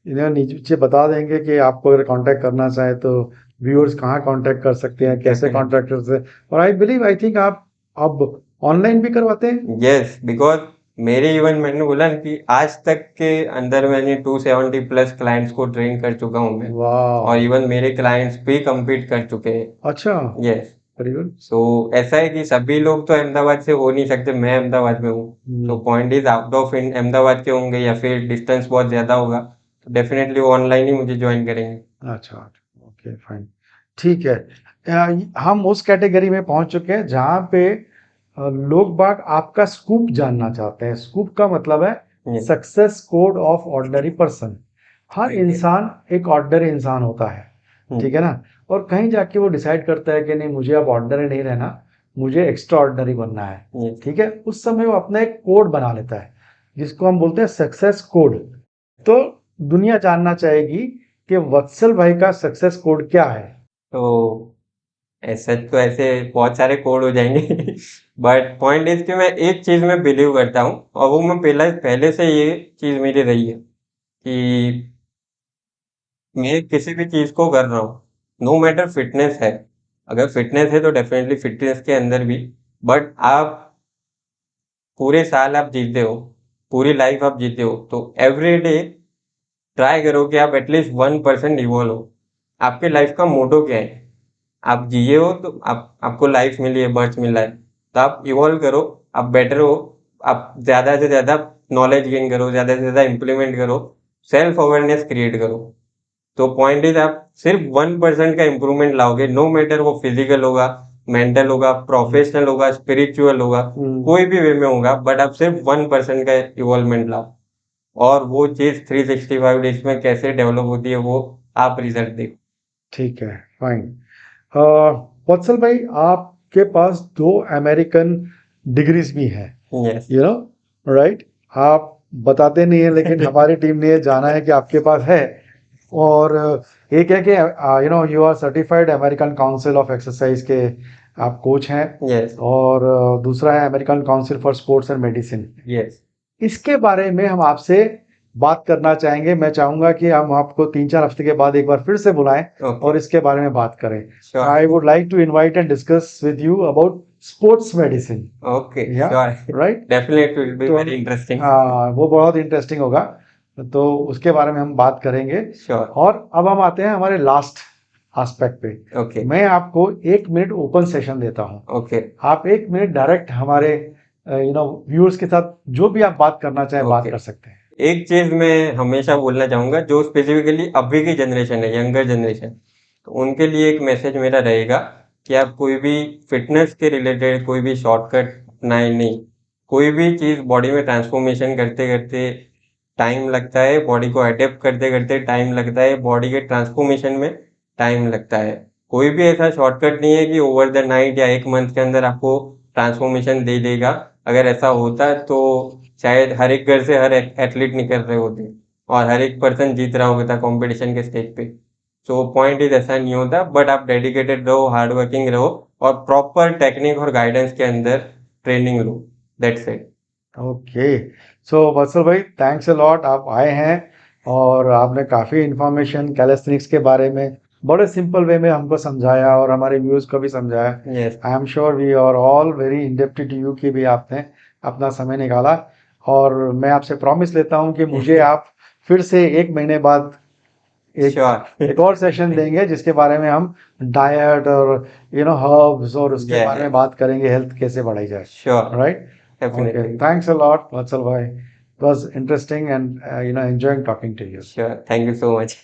इन्हें नीचे बता देंगे कि आपको अगर कांटेक्ट करना चाहे तो व्यूअर्स कहाँ कांटेक्ट कर सकते हैं, कैसे Definitely. कांटेक्ट कर सकते हैं। और आई थिंक आप अब ऑनलाइन भी करवाते हैं? यस, बिकॉज मेरे इवन मैंने बोला ना कि आज तक के अंदर मैंने 270+ क्लाइंट्स को ट्रेन कर चुका हूँ मैं। वाह, और इवन मेरे क्लाइंट्स भी compete कर चुके हैं। अच्छा, यस, वेरी गुड। सो ऐसा है कि सभी लोग तो अहमदाबाद से हो नहीं सकते, मैं अहमदाबाद में हूँ। तो point is out of Ahmedabad के होंगे या फिर डिस्टेंस बहुत ज़्यादा होगा, तो डेफिनेटली वो ऑनलाइन ही मुझे ज्वाइन करेंगे। अच्छा, ओके, फाइन, ठीक है। हम उस कैटेगरी में पहुंच चुके हैं जहां पे लोग बाग आपका स्कूप जानना चाहते हैं। स्कूप का मतलब है Yes. Success code of ordinary person. Her Okay. इंसान एक ऑर्डिनरी इंसान होता है, ठीक है ना? और कहीं जाके वो डिसाइड करता है कि नहीं, मुझे अब ऑर्डिनरी नहीं रहना, मुझे एक्स्ट्रा ऑर्डिनरी बनना है, Yes. ठीक है? उस समय वो अपना एक कोड बना लेता है जिसको हम बोलते हैं सक्सेस कोड। तो दुनिया जानना चाहेगी कि वत्सल भाई का सक्सेस कोड क्या है? तो ऐसे तो ऐसे बहुत सारे कोड हो जाएंगे। बट पॉइंट इज कि मैं एक चीज में बिलीव करता हूँ, और वो मैं पहले पहले से ये चीज मेरी रही है कि मैं किसी भी चीज को कर रहा हूँ, नो मैटर फिटनेस है। अगर फिटनेस है तो डेफिनेटली फिटनेस के अंदर भी, बट आप पूरे साल आप जीते हो, पूरी लाइफ आप जीते हो, तो एवरी डे ट्राई करो कि आप एटलीस्ट 1% इवॉल्व हो। आपके लाइफ का मोटो क्या है? आप जिए हो तो आपको लाइफ मिली है, बर्थ मिला है, तो आप इवॉल्व करो, आप बेटर हो, आप ज़्यादा से ज़्यादा नॉलेज गेन करो, ज़्यादा से ज़्यादा इम्प्लीमेंट करो, सेल्फ अवेयरनेस क्रिएट करो। तो पॉइंट इज आप सिर्फ 1% का इम्प्रूवमेंट लाओगे, नो मैटर वो फिजिकल होगा, मेंटल होगा, प्रोफेशनल होगा, स्पिरिचुअल होगा, कोई भी वे में होगा, बट आप सिर्फ 1% का इवॉल्वमेंट लाओ। और वो चीज़ 365 डेज में कैसे डेवलप होती है वो आप रिजल्ट देखो। ठीक है, फाइन। वत्सल भाई, आपके पास 2 अमेरिकन डिग्रीज भी हैं, यस। You know, right? आप बताते नहीं है, लेकिन हमारी टीम ने ये जाना है कि आपके पास है। और एक है कि you are certified American council of exercise के आप कोच हैं, यस। और दूसरा है American council for sports and medicine. Yes. इसके बारे में हम आपसे बात करना चाहेंगे। मैं चाहूंगा कि हम आपको 3-4 हफ्ते के बाद एक बार फिर से बुलाएं ओके। और इसके बारे में बात करें। Sure. I would like to invite and discuss with you about sports medicine. Okay, yeah sure, right, definitely will be तो वेरी इंटरेस्टिंग। हाँ, वो बहुत इंटरेस्टिंग होगा, तो उसके बारे में हम बात करेंगे। श्योर। और अब हम आते हैं हमारे लास्ट एस्पेक्ट पे। ओके। मैं आपको 1 मिनट ओपन सेशन देता हूँ। ओके। आप 1 मिनट डायरेक्ट हमारे व्यूअर्स के साथ जो भी आप बात करना चाहें बात ओके। कर सकते हैं। एक चीज मैं हमेशा बोलना चाहूंगा, जो स्पेसिफिकली अभी की जनरेशन है, यंगर जनरेशन, तो उनके लिए एक मैसेज मेरा रहेगा कि आप कोई भी फिटनेस के रिलेटेड कोई भी शॉर्टकट अपनाए नहीं। कोई भी चीज़ बॉडी में ट्रांसफॉर्मेशन करते करते टाइम लगता है, बॉडी को अडेप्ट करते करते टाइम लगता है, बॉडी के ट्रांसफॉर्मेशन में टाइम लगता है। कोई भी ऐसा शॉर्टकट नहीं है कि ओवर द नाइट या 1 मंथ के अंदर आपको ट्रांसफॉर्मेशन दे देगा। अगर ऐसा होता तो शायद हर एक घर से हर एथलीट निकल रहे होते और हर एक पर्सन जीत रहा होता कंपटीशन के स्टेज पे। सो पॉइंट इज ऐसा नहीं होता, बट आप डेडिकेटेड रहो, हार्ड वर्किंग रहो और प्रॉपर टेक्निक और गाइडेंस के अंदर ट्रेनिंग लो। That's it. Okay, so Vatsal भाई, थैंक्स अ लॉट, आप आए हैं और आपने काफ़ी इंफॉर्मेशन कैलिस्थेनिक्स के बारे में बड़े सिंपल वे में हमको समझाया और हमारे व्यूअर्स को भी समझाया। Yes. I am sure we are all very indebted to you कि भी आपने अपना समय निकाला। और मैं आपसे प्रॉमिस लेता हूं कि मुझे आप फिर से 1 महीने बाद एक श्योर एक और सेशन देंगे जिसके बारे में हम डाइट और हर्ब्स और उसके बारे में बात करेंगे, हेल्थ कैसे बढ़ाई जाए, sure right? Definitely Okay, thanks a lot, Vatsal bhai. It was interesting and enjoying talking to you. Sure thank you so much